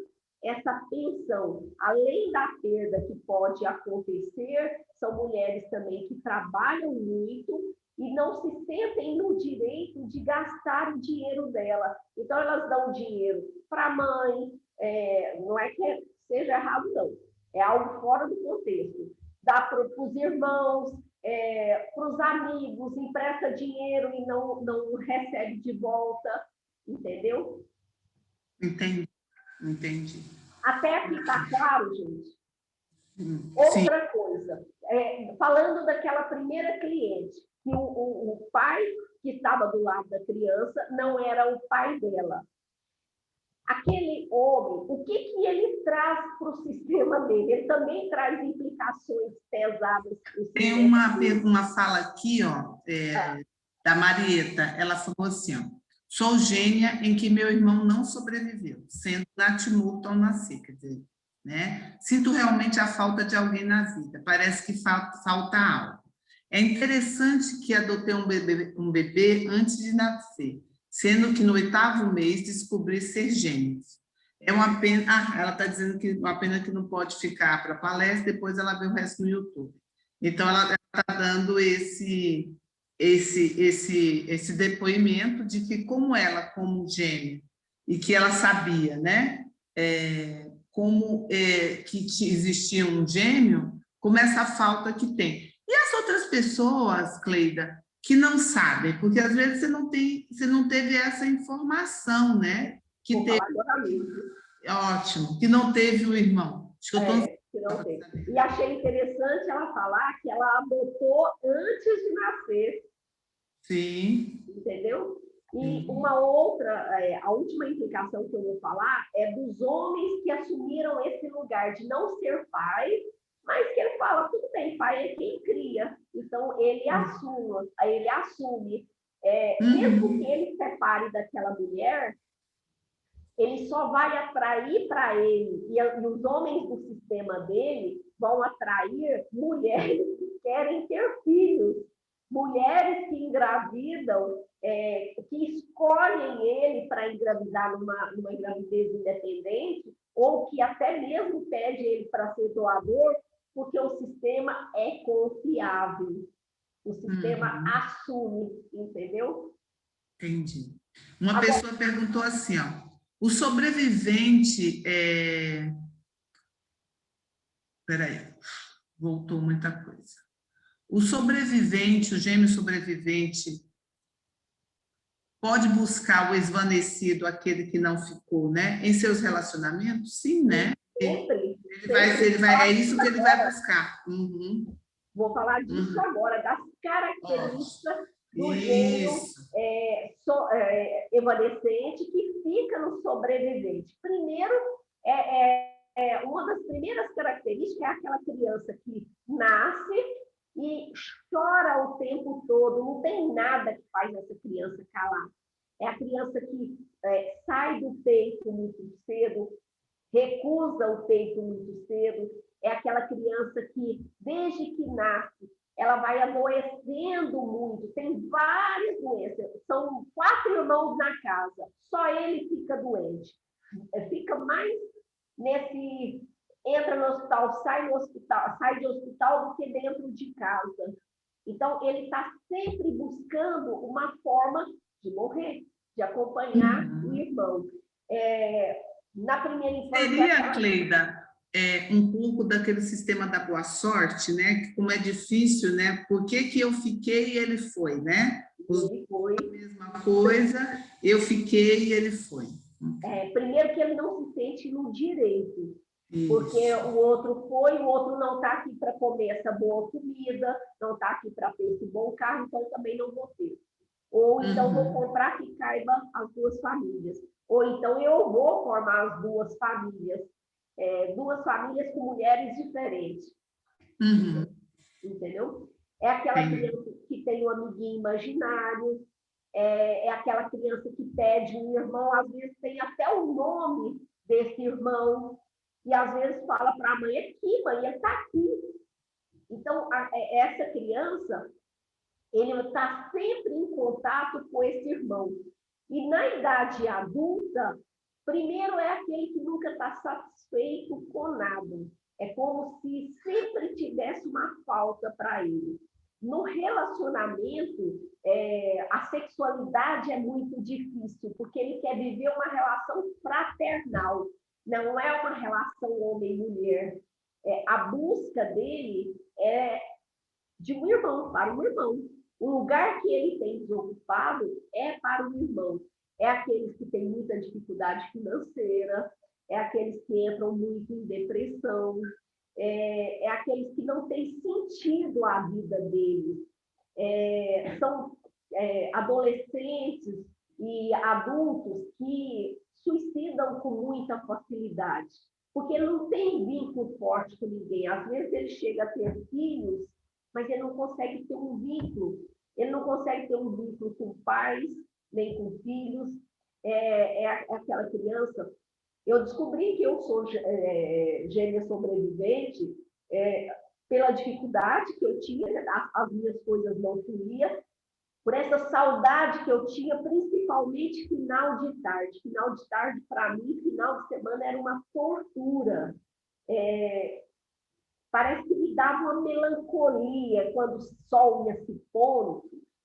[SPEAKER 2] essa pensão. Além da perda que pode acontecer, são mulheres também que trabalham muito e não se sentem no direito de gastar o dinheiro dela. Então, elas dão dinheiro para a mãe, não é que seja errado, não. É algo fora do contexto. Dá para os irmãos, para os amigos, empresta dinheiro e não recebe de volta, entendeu?
[SPEAKER 1] Entendi.
[SPEAKER 2] Até aqui está claro, gente? Outra coisa, falando daquela primeira cliente, que o pai que estava do lado da criança não era o pai dela. Aquele homem, o que ele traz para o sistema dele? Ele também traz implicações pesadas para o sistema.
[SPEAKER 1] Tem uma fala aqui, ó, da Marieta, ela falou assim, ó, sou gênia em que meu irmão não sobreviveu, sendo natimorto ao nascer, quer dizer, né? Sinto realmente a falta de alguém na vida, parece que falta algo. É interessante que adotei um bebê antes de nascer, sendo que no 8º mês descobri ser gêmeos. É uma pena, ela está dizendo que uma pena que não pode ficar para palestra, depois ela vê o resto no YouTube. Então, ela está dando esse depoimento de que, como ela, como gêmea, e que ela sabia, né, que existia um gêmeo, como essa falta que tem. E as outras pessoas, Cleida, que não sabem, porque às vezes você não teve essa informação, né? Que
[SPEAKER 2] Vou
[SPEAKER 1] teve,
[SPEAKER 2] falar agora mesmo.
[SPEAKER 1] ótimo, que não teve o irmão. Acho que eu tô...
[SPEAKER 2] Que não teve. E achei interessante ela falar que ela adotou antes de nascer.
[SPEAKER 1] Sim.
[SPEAKER 2] Entendeu? E uma outra, a última implicação que eu vou falar é dos homens que assumiram esse lugar de não ser pai, mas que ele fala, tudo bem, pai é quem cria. Então, ele assume. Mesmo que ele separe daquela mulher, ele só vai atrair para ele, e os homens do sistema dele vão atrair mulheres que querem ter filhos, mulheres que engravidam, que escolhem ele para engravidar numa gravidez independente, ou que até mesmo pede ele para ser doador, porque o sistema é confiável. O sistema assume, entendeu?
[SPEAKER 1] Entendi. Uma pessoa perguntou assim, ó, o sobrevivente Peraí, voltou muita coisa. O sobrevivente, o gêmeo sobrevivente, pode buscar o esvanecido, aquele que não ficou, né? Em seus relacionamentos? Sim, né?
[SPEAKER 2] Sempre,
[SPEAKER 1] É isso que ele vai buscar. Uhum,
[SPEAKER 2] vou falar disso
[SPEAKER 1] uhum.
[SPEAKER 2] agora, das características do gênio
[SPEAKER 1] Isso.
[SPEAKER 2] evanescente que fica no sobrevivente. Primeiro, uma das primeiras características é aquela criança que nasce e chora o tempo todo, não tem nada que faz essa criança calar. É a criança que sai do peito muito cedo, recusa o peito muito cedo, é aquela criança que, desde que nasce, ela vai adoecendo muito, tem várias doenças, são 4 irmãos na casa, só ele fica doente, fica mais nesse, entra no hospital, sai de hospital do que dentro de casa. Então, ele está sempre buscando uma forma de morrer, de acompanhar o irmão. Na primeira infância...
[SPEAKER 1] Seria, Cleida, um pouco daquele sistema da boa sorte, né? Que como é difícil, né? Por que eu fiquei e ele foi, né?
[SPEAKER 2] Ele foi.
[SPEAKER 1] A mesma coisa, eu fiquei e ele foi.
[SPEAKER 2] Primeiro que ele não se sente no direito,
[SPEAKER 1] Isso.
[SPEAKER 2] Porque o outro foi, o outro não está aqui para comer essa boa comida, não está aqui para ter esse bom carro, então também não vou ter. Ou então vou comprar que caiba as 2 famílias. Ou então eu vou formar as 2 famílias. 2 famílias com mulheres diferentes. Entendeu? É aquela criança que tem um amiguinho imaginário, é aquela criança que pede um irmão, às vezes tem até o nome desse irmão, e às vezes fala para a mãe, aqui, mãe, ele está aqui. Então, essa criança, ele está sempre em contato com esse irmão. E na idade adulta, primeiro é aquele que nunca está satisfeito com nada. É como se sempre tivesse uma falta para ele. No relacionamento, a sexualidade é muito difícil, porque ele quer viver uma relação fraternal, não é uma relação homem-mulher. A busca dele é de um irmão para um irmão. O lugar que ele tem desocupado é para o irmão. É aqueles que têm muita dificuldade financeira, é aqueles que entram muito em depressão, é aqueles que não têm sentido a vida deles. São adolescentes e adultos que suicidam com muita facilidade, porque não tem vínculo forte com ninguém. Às vezes ele chega a ter filhos, mas ele não consegue ter um vínculo. Ele não consegue ter um vínculo com pais, nem com filhos. Aquela criança. Eu descobri que eu sou gêmea sobrevivente pela dificuldade que eu tinha, as minhas coisas não fluíam, por essa saudade que eu tinha, principalmente final de tarde. Final de tarde, para mim, final de semana era uma tortura. Parece que me dava uma melancolia quando o sol ia se pondo,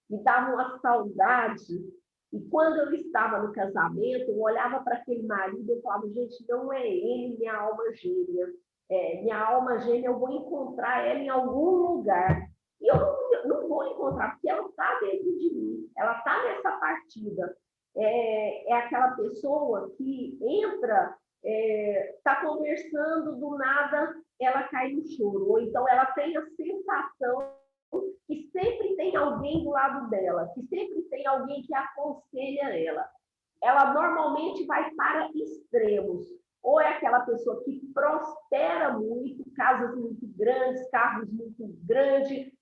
[SPEAKER 2] me dava uma saudade. E quando eu estava no casamento, eu olhava para aquele marido e falava, gente, não é ele minha alma gêmea. Minha alma gêmea, eu vou encontrar ela em algum lugar. E eu não vou encontrar, porque ela está dentro de mim, ela está nessa partida. É aquela pessoa que entra, está conversando, do nada ela cai no choro. Ou então ela tem a sensação que sempre tem alguém do lado dela, que sempre tem alguém que aconselha ela. Ela normalmente vai para extremos. Ou é aquela pessoa que prospera muito, casas muito grandes, carros muito grandes,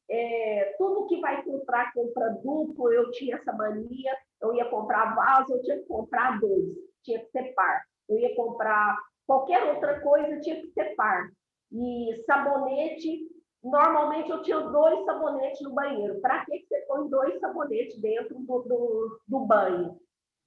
[SPEAKER 2] tudo que vai comprar, compra duplo. Eu tinha essa mania, eu ia comprar vaso, eu tinha que comprar 2, tinha que ser par. Eu ia comprar qualquer outra coisa, tinha que ser par. E sabonete, normalmente eu tinha 2 sabonetes no banheiro. Para que você põe 2 sabonetes dentro do banho?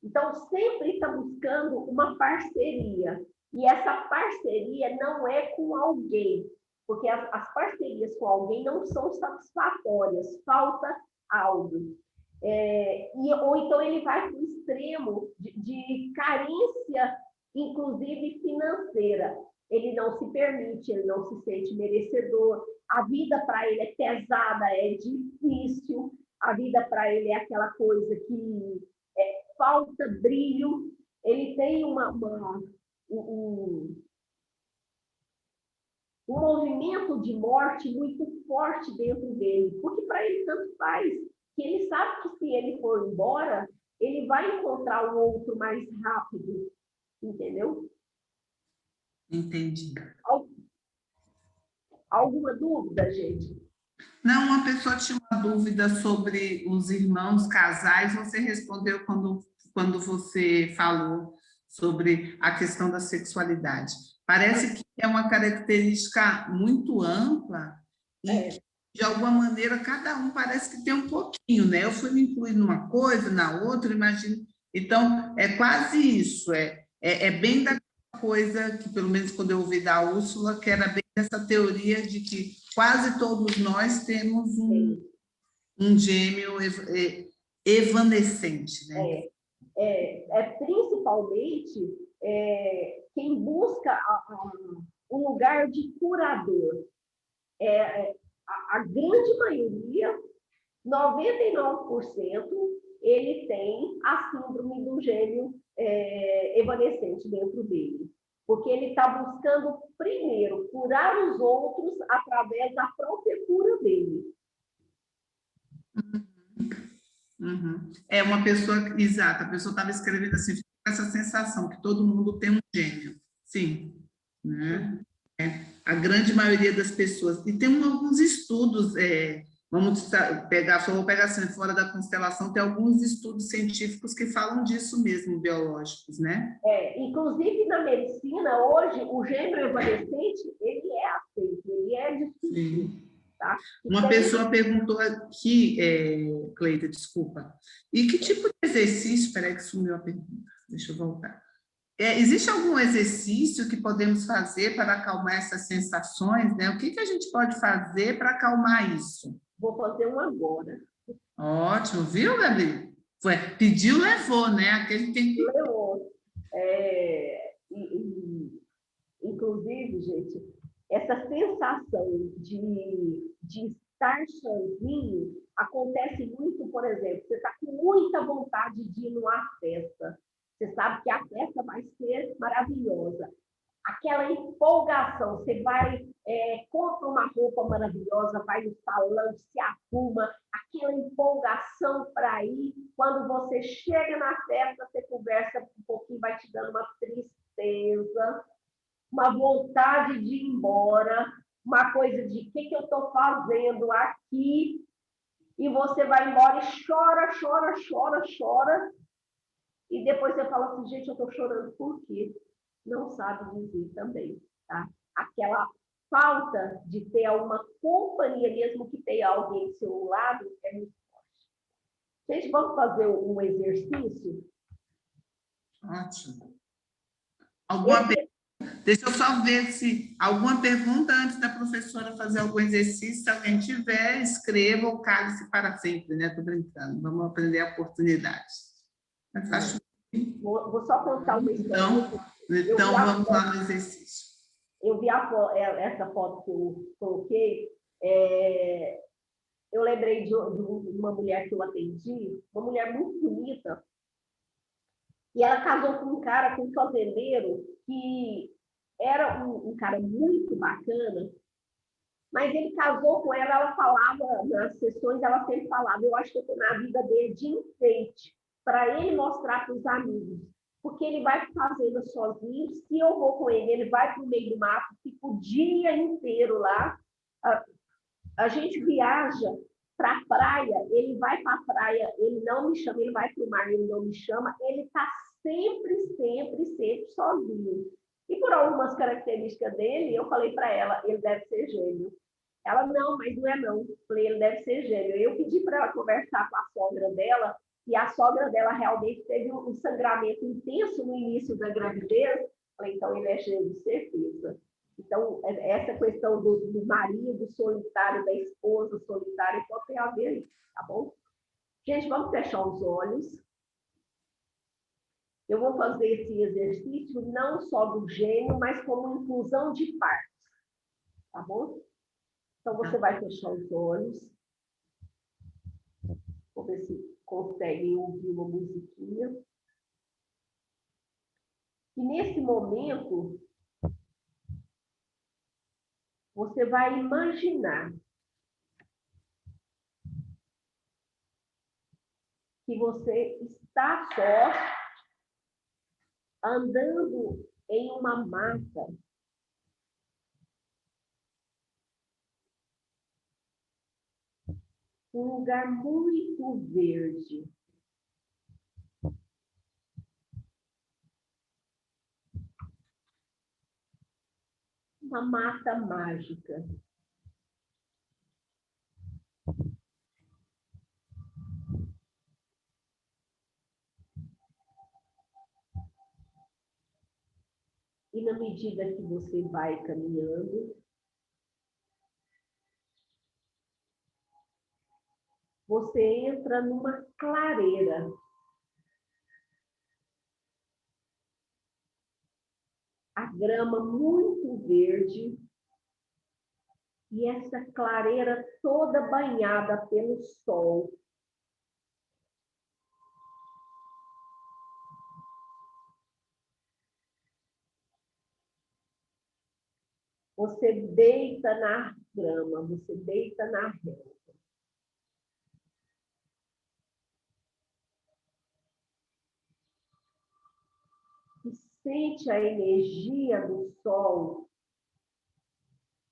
[SPEAKER 2] Então, sempre está buscando uma parceria. E essa parceria não é com alguém, porque as parcerias com alguém não são satisfatórias, falta algo. Ou então ele vai para o extremo de carência, inclusive financeira. ele não se permite, ele não se sente merecedor, a vida para ele é pesada, é difícil, a vida para ele é aquela coisa que falta brilho, ele tem um movimento de morte muito forte dentro dele, porque para ele tanto faz, que ele sabe que se ele for embora, ele vai encontrar o outro mais rápido, entendeu?
[SPEAKER 1] Entendi.
[SPEAKER 2] Alguma dúvida, gente?
[SPEAKER 1] Não, uma pessoa tinha uma dúvida sobre os irmãos casais, você respondeu quando você falou sobre a questão da sexualidade. Parece que é uma característica muito ampla e que, de alguma maneira, cada um parece que tem um pouquinho, né? Eu fui me incluir numa coisa, na outra, imagino. Então, é quase isso, é bem da coisa que, pelo menos quando eu ouvi da Úrsula, que era bem essa teoria de que quase todos nós temos um gêmeo evanescente, né?
[SPEAKER 2] Principalmente quem busca um lugar de curador. A grande maioria, 99%, ele tem a síndrome do gêmeo evanescente dentro dele. Porque ele está buscando, primeiro, curar os outros através da própria cura dele.
[SPEAKER 1] Uhum. É uma pessoa, exata, a pessoa estava escrevendo assim, com essa sensação que todo mundo tem um gêmeo. Sim, né? A grande maioria das pessoas. E tem alguns estudos, vamos pegar, só vou pegar assim, fora da constelação, tem alguns estudos científicos que falam disso mesmo, biológicos, né?
[SPEAKER 2] Inclusive na medicina, hoje, o gêmeo evanescente, ele é aceito, ele é discutido. Tá?
[SPEAKER 1] Uma pessoa perguntou aqui, Cleita, desculpa, e que tipo de exercício, peraí que sumiu a pergunta, deixa eu voltar. Existe algum exercício que podemos fazer para acalmar essas sensações, né? O que a gente pode fazer para acalmar isso?
[SPEAKER 2] Vou fazer um agora.
[SPEAKER 1] Ótimo, viu, Gabi? Pediu, levou, né? Aqui a gente tem que...
[SPEAKER 2] Levou. Inclusive, gente, essa sensação de estar sozinho acontece muito, por exemplo, você está com muita vontade de ir numa festa, você sabe que a festa vai ser maravilhosa. Aquela empolgação, você vai, compra uma roupa maravilhosa, vai no salão, se arruma, aquela empolgação para ir, quando você chega na festa, você conversa um pouquinho, vai te dando uma tristeza, uma vontade de ir embora, uma coisa de o que eu estou fazendo aqui, e você vai embora e chora, chora, chora, chora, e depois você fala assim, gente, eu estou chorando por quê? Não sabe dizer também, tá? Aquela falta de ter uma companhia, mesmo que tenha alguém do seu lado, é muito forte. Gente, vamos fazer um exercício?
[SPEAKER 1] Ótimo. Deixa eu só ver se alguma pergunta antes da professora fazer algum exercício. Se alguém tiver, escreva ou cale-se para sempre, né? Estou brincando. Vamos aprender a oportunidade.
[SPEAKER 2] Vou só contar uma história.
[SPEAKER 1] Então vamos lá no exercício.
[SPEAKER 2] Eu vi essa foto que eu coloquei. Eu lembrei de uma mulher que eu atendi, uma mulher muito bonita, e ela casou com um cara, com um fazendeiro, que era um cara muito bacana, mas ele casou com ela, ela falava, nas sessões, ela sempre falava, eu acho que eu estou na vida dele de enfeite, para ele mostrar para os amigos, porque ele vai fazendo sozinho, se eu vou com ele, ele vai para o meio do mato, fica o dia inteiro lá, a gente viaja para a praia, ele vai para a praia, ele não me chama, ele vai para o mar, ele não me chama, ele está sempre, sempre, sempre sozinho. E por algumas características dele, eu falei para ela, ele deve ser gêmeo. Ela, não, mas não é não. Eu falei, ele deve ser gêmeo. Eu pedi para ela conversar com a sogra dela, e a sogra dela realmente teve um sangramento intenso no início da gravidez. Eu falei, então ele é gêmeo, de certeza. Então, essa questão do marido solitário, da esposa solitária, pode ter a ver, tá bom? Gente, vamos fechar os olhos. Eu vou fazer esse exercício não só do gênio, mas como inclusão de partes, tá bom? Então, você vai fechar os olhos. Vou ver se conseguem ouvir uma musiquinha. E nesse momento, você vai imaginar que você está só andando em uma mata. Um lugar muito verde. Uma mata mágica. E na medida que você vai caminhando, você entra numa clareira. A grama muito verde e essa clareira toda banhada pelo sol. Você deita na grama, você deita na relva. E sente a energia do sol,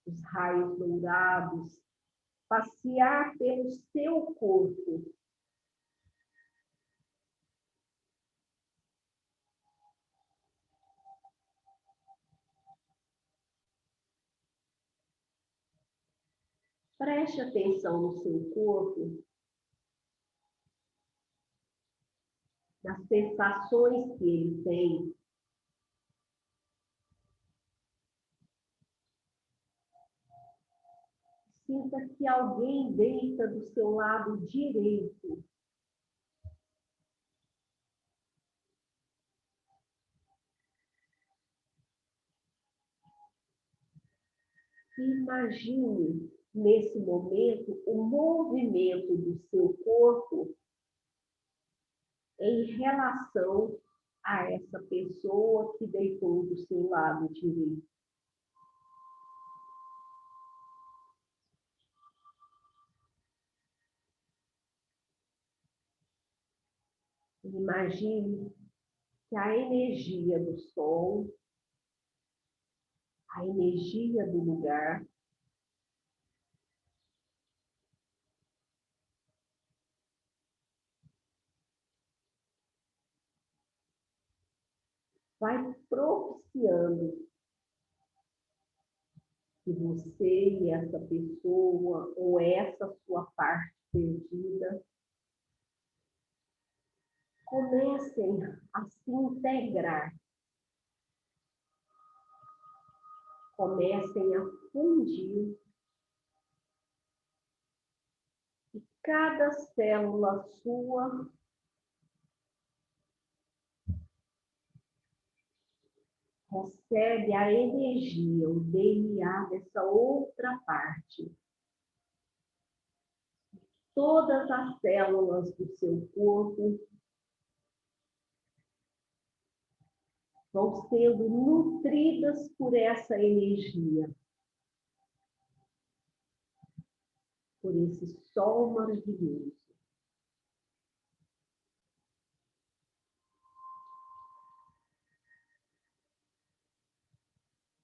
[SPEAKER 2] os raios dourados, passear pelo seu corpo. Preste atenção no seu corpo, nas sensações que ele tem. Sinta que alguém deita do seu lado direito. Imagine, nesse momento, o movimento do seu corpo em relação a essa pessoa que deitou do seu lado direito. Imagine que a energia do sol, a energia do lugar, vai propiciando que você e essa pessoa, ou essa sua parte perdida, comecem a se integrar, comecem a fundir, e cada célula sua recebe a energia, o DNA dessa outra parte. Todas as células do seu corpo vão sendo nutridas por essa energia, por esse sol maravilhoso.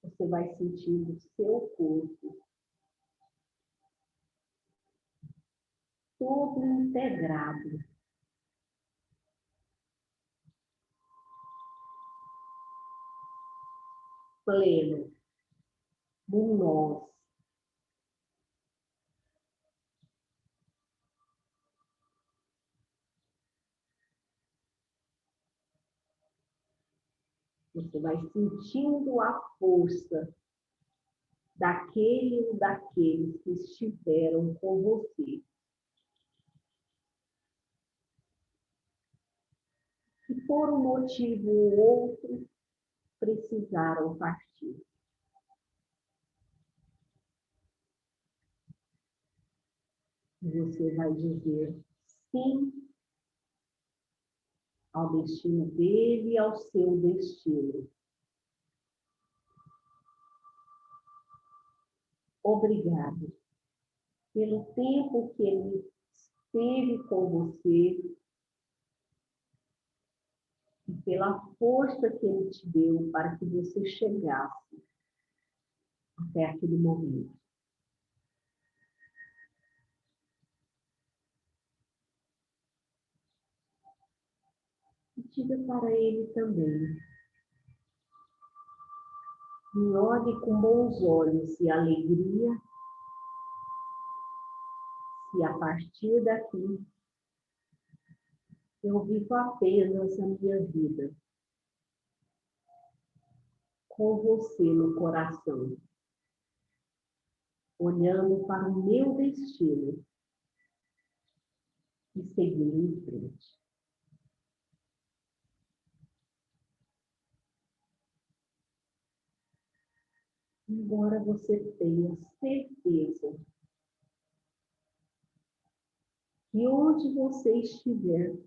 [SPEAKER 2] Você vai sentindo o seu corpo todo integrado. Pleno, luminoso. Você vai sentindo a força daquele ou daqueles que estiveram com você. E por um motivo ou outro, precisaram partir. Você vai dizer sim ao destino dele e ao seu destino. Obrigado pelo tempo que ele esteve com você e pela força que ele te deu para que você chegasse até aquele momento. E diga para ele também: me olhe com bons olhos e alegria, se a partir daqui eu vivo apenas a minha vida com você no coração, olhando para o meu destino e seguindo em frente. Embora você tenha certeza que onde você estiver,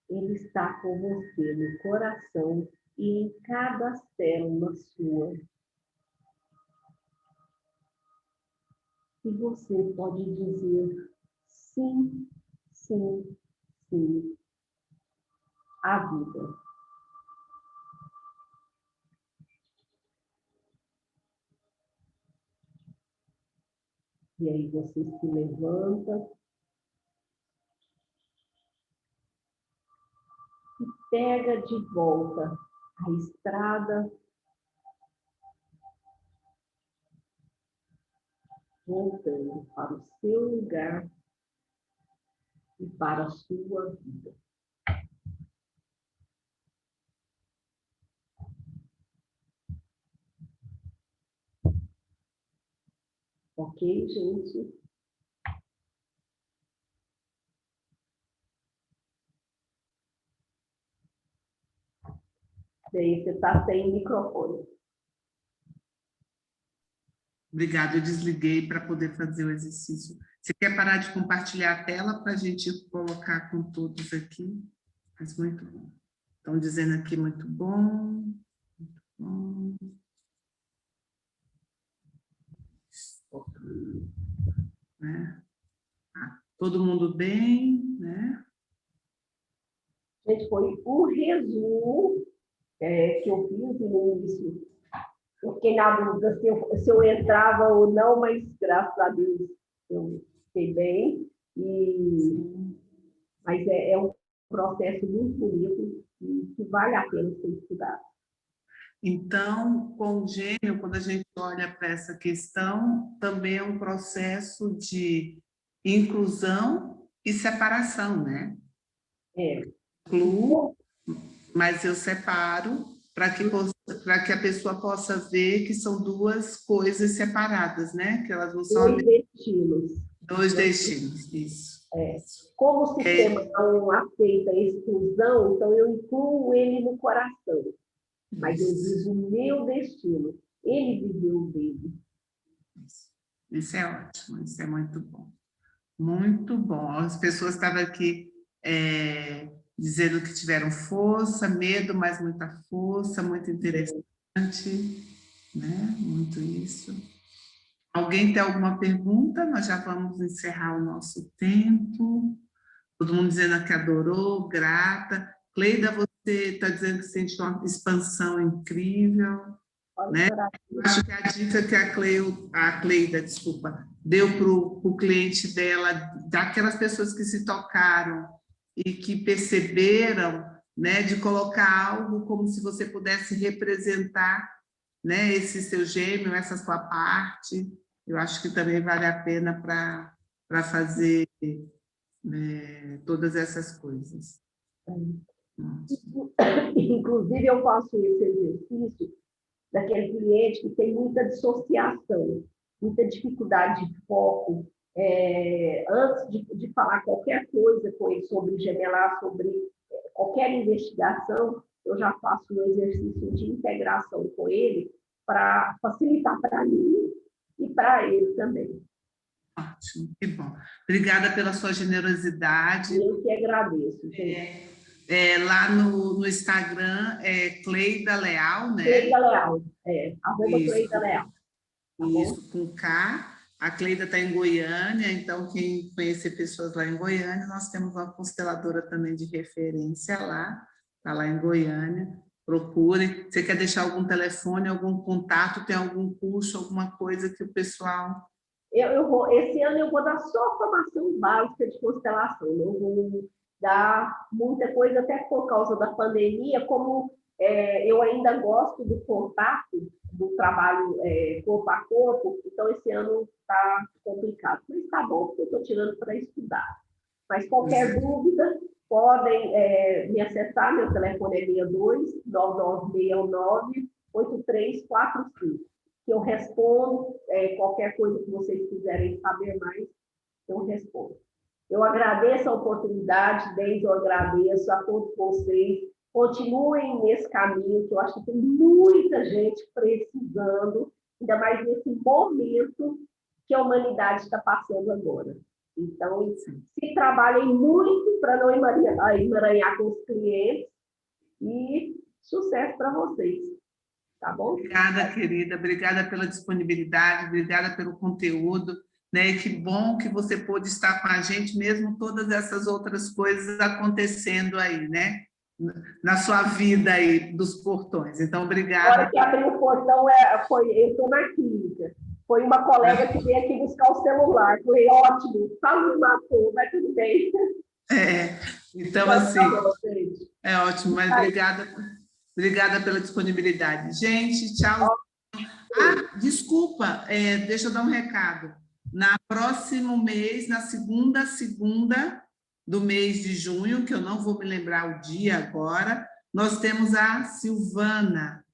[SPEAKER 2] ele está com você no coração e em cada célula sua. E você pode dizer sim, sim, sim à vida. E aí você se levanta e pega de volta a estrada, voltando para o seu lugar e para a sua vida. Ok, gente? Daí você está sem microfone.
[SPEAKER 1] Obrigada, eu desliguei para poder fazer o exercício. Você quer parar de compartilhar a tela para a gente colocar com todos aqui? Mas muito bom. Estão dizendo aqui muito bom. Muito bom. Né? Todo mundo bem, né?
[SPEAKER 2] Gente, foi um resumo que eu fiz no início. Eu fiquei na dúvida se eu entrava ou não, mas graças a Deus eu fiquei bem. Mas é um processo muito bonito e que vale a pena ser estudado.
[SPEAKER 1] Então, com o gênio, quando a gente olha para essa questão, também é um processo de inclusão e separação, né? Incluo, mas eu separo para que a pessoa possa ver que são duas coisas separadas, né? Que elas não são...
[SPEAKER 2] Dois destinos.
[SPEAKER 1] Dois destinos, isso.
[SPEAKER 2] Como o sistema não aceita a exclusão, então eu incluo ele no coração. Mas eu vivo o meu destino. Ele viveu o dele.
[SPEAKER 1] Isso é ótimo, isso é muito bom. Muito bom. As pessoas estavam aqui dizendo que tiveram força, medo, mas muita força, muito interessante, né? Muito isso. Alguém tem alguma pergunta? Nós já vamos encerrar o nosso tempo. Todo mundo dizendo que adorou, grata. Cleida, você está dizendo que sente uma expansão incrível, né? Eu acho que a dica que a Cleida, desculpa, deu para o cliente dela, daquelas pessoas que se tocaram e que perceberam, né, de colocar algo como se você pudesse representar, né, esse seu gêmeo, essa sua parte, eu acho que também vale a pena para fazer todas essas coisas.
[SPEAKER 2] Inclusive, eu faço esse exercício daquele cliente que tem muita dissociação, muita dificuldade de foco. Antes de falar qualquer coisa com ele sobre gemelar, sobre qualquer investigação, eu já faço um exercício de integração com ele para facilitar para mim e para ele também.
[SPEAKER 1] Ótimo, que bom. Obrigada pela sua generosidade.
[SPEAKER 2] Eu que agradeço, gente.
[SPEAKER 1] Lá no Instagram é Cleida Leal, né?
[SPEAKER 2] Cleida Leal, arroba Cleida Leal.
[SPEAKER 1] Tá isso, com K. A Cleida está em Goiânia, então quem conhecer pessoas lá em Goiânia, nós temos uma consteladora também de referência lá, está lá em Goiânia. Procure. Você quer deixar algum telefone, algum contato, tem algum curso, alguma coisa que o pessoal...
[SPEAKER 2] Esse ano eu vou dar só formação básica de constelação, não vou dar muita coisa, até por causa da pandemia, como eu ainda gosto do contato, do trabalho corpo a corpo, então esse ano está complicado. Mas está bom, porque eu estou tirando para estudar. Mas qualquer dúvida, podem me acessar, meu telefone é 62-99619-8345. Que eu respondo, qualquer coisa que vocês quiserem saber mais, eu respondo. Eu agradeço a oportunidade, Deise, eu agradeço a todos vocês. Continuem nesse caminho, que eu acho que tem muita gente precisando, ainda mais nesse momento que a humanidade está passando agora. Então, se trabalhem muito para não emaranhar com os clientes e sucesso para vocês. Tá bom?
[SPEAKER 1] Obrigada, querida. Obrigada pela disponibilidade, obrigada pelo conteúdo. Né? E que bom que você pôde estar com a gente, mesmo todas essas outras coisas acontecendo aí, né? Na sua vida aí, dos portões. Então, obrigada.
[SPEAKER 2] A hora que abriu o portão, eu estou na clínica. Foi uma colega que veio aqui buscar o celular. Falei, ótimo, só me matou, mas tudo bem.
[SPEAKER 1] Então, assim, é ótimo, mas obrigada pela disponibilidade. Gente, tchau. Desculpa, deixa eu dar um recado. Na próximo mês, na segunda do mês de junho, que eu não vou me lembrar o dia agora, nós temos a Silvana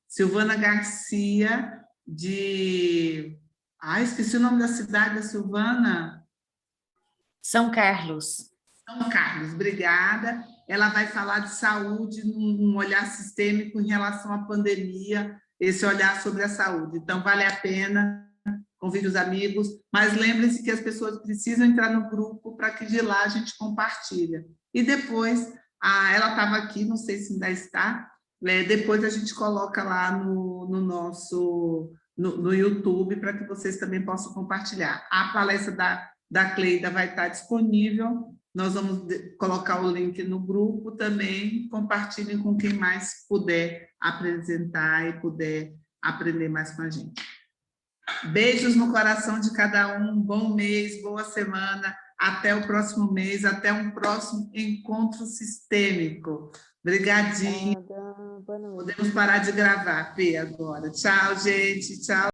[SPEAKER 1] Garcia, de... esqueci o nome da cidade da Silvana.
[SPEAKER 3] São Carlos.
[SPEAKER 1] São Carlos, obrigada. Ela vai falar de saúde, num olhar sistêmico em relação à pandemia, esse olhar sobre a saúde. Então, vale a pena, convide os amigos, mas lembrem-se que as pessoas precisam entrar no grupo para que de lá a gente compartilha. E depois, ela estava aqui, não sei se ainda está, depois a gente coloca lá no nosso no YouTube para que vocês também possam compartilhar. A palestra da Cleida vai estar disponível. Nós vamos colocar o link no grupo também, compartilhem com quem mais puder apresentar e puder aprender mais com a gente. Beijos no coração de cada um, bom mês, boa semana, até o próximo mês, até um próximo encontro sistêmico. Obrigadinho. Podemos parar de gravar, Pê, agora. Tchau, gente, tchau.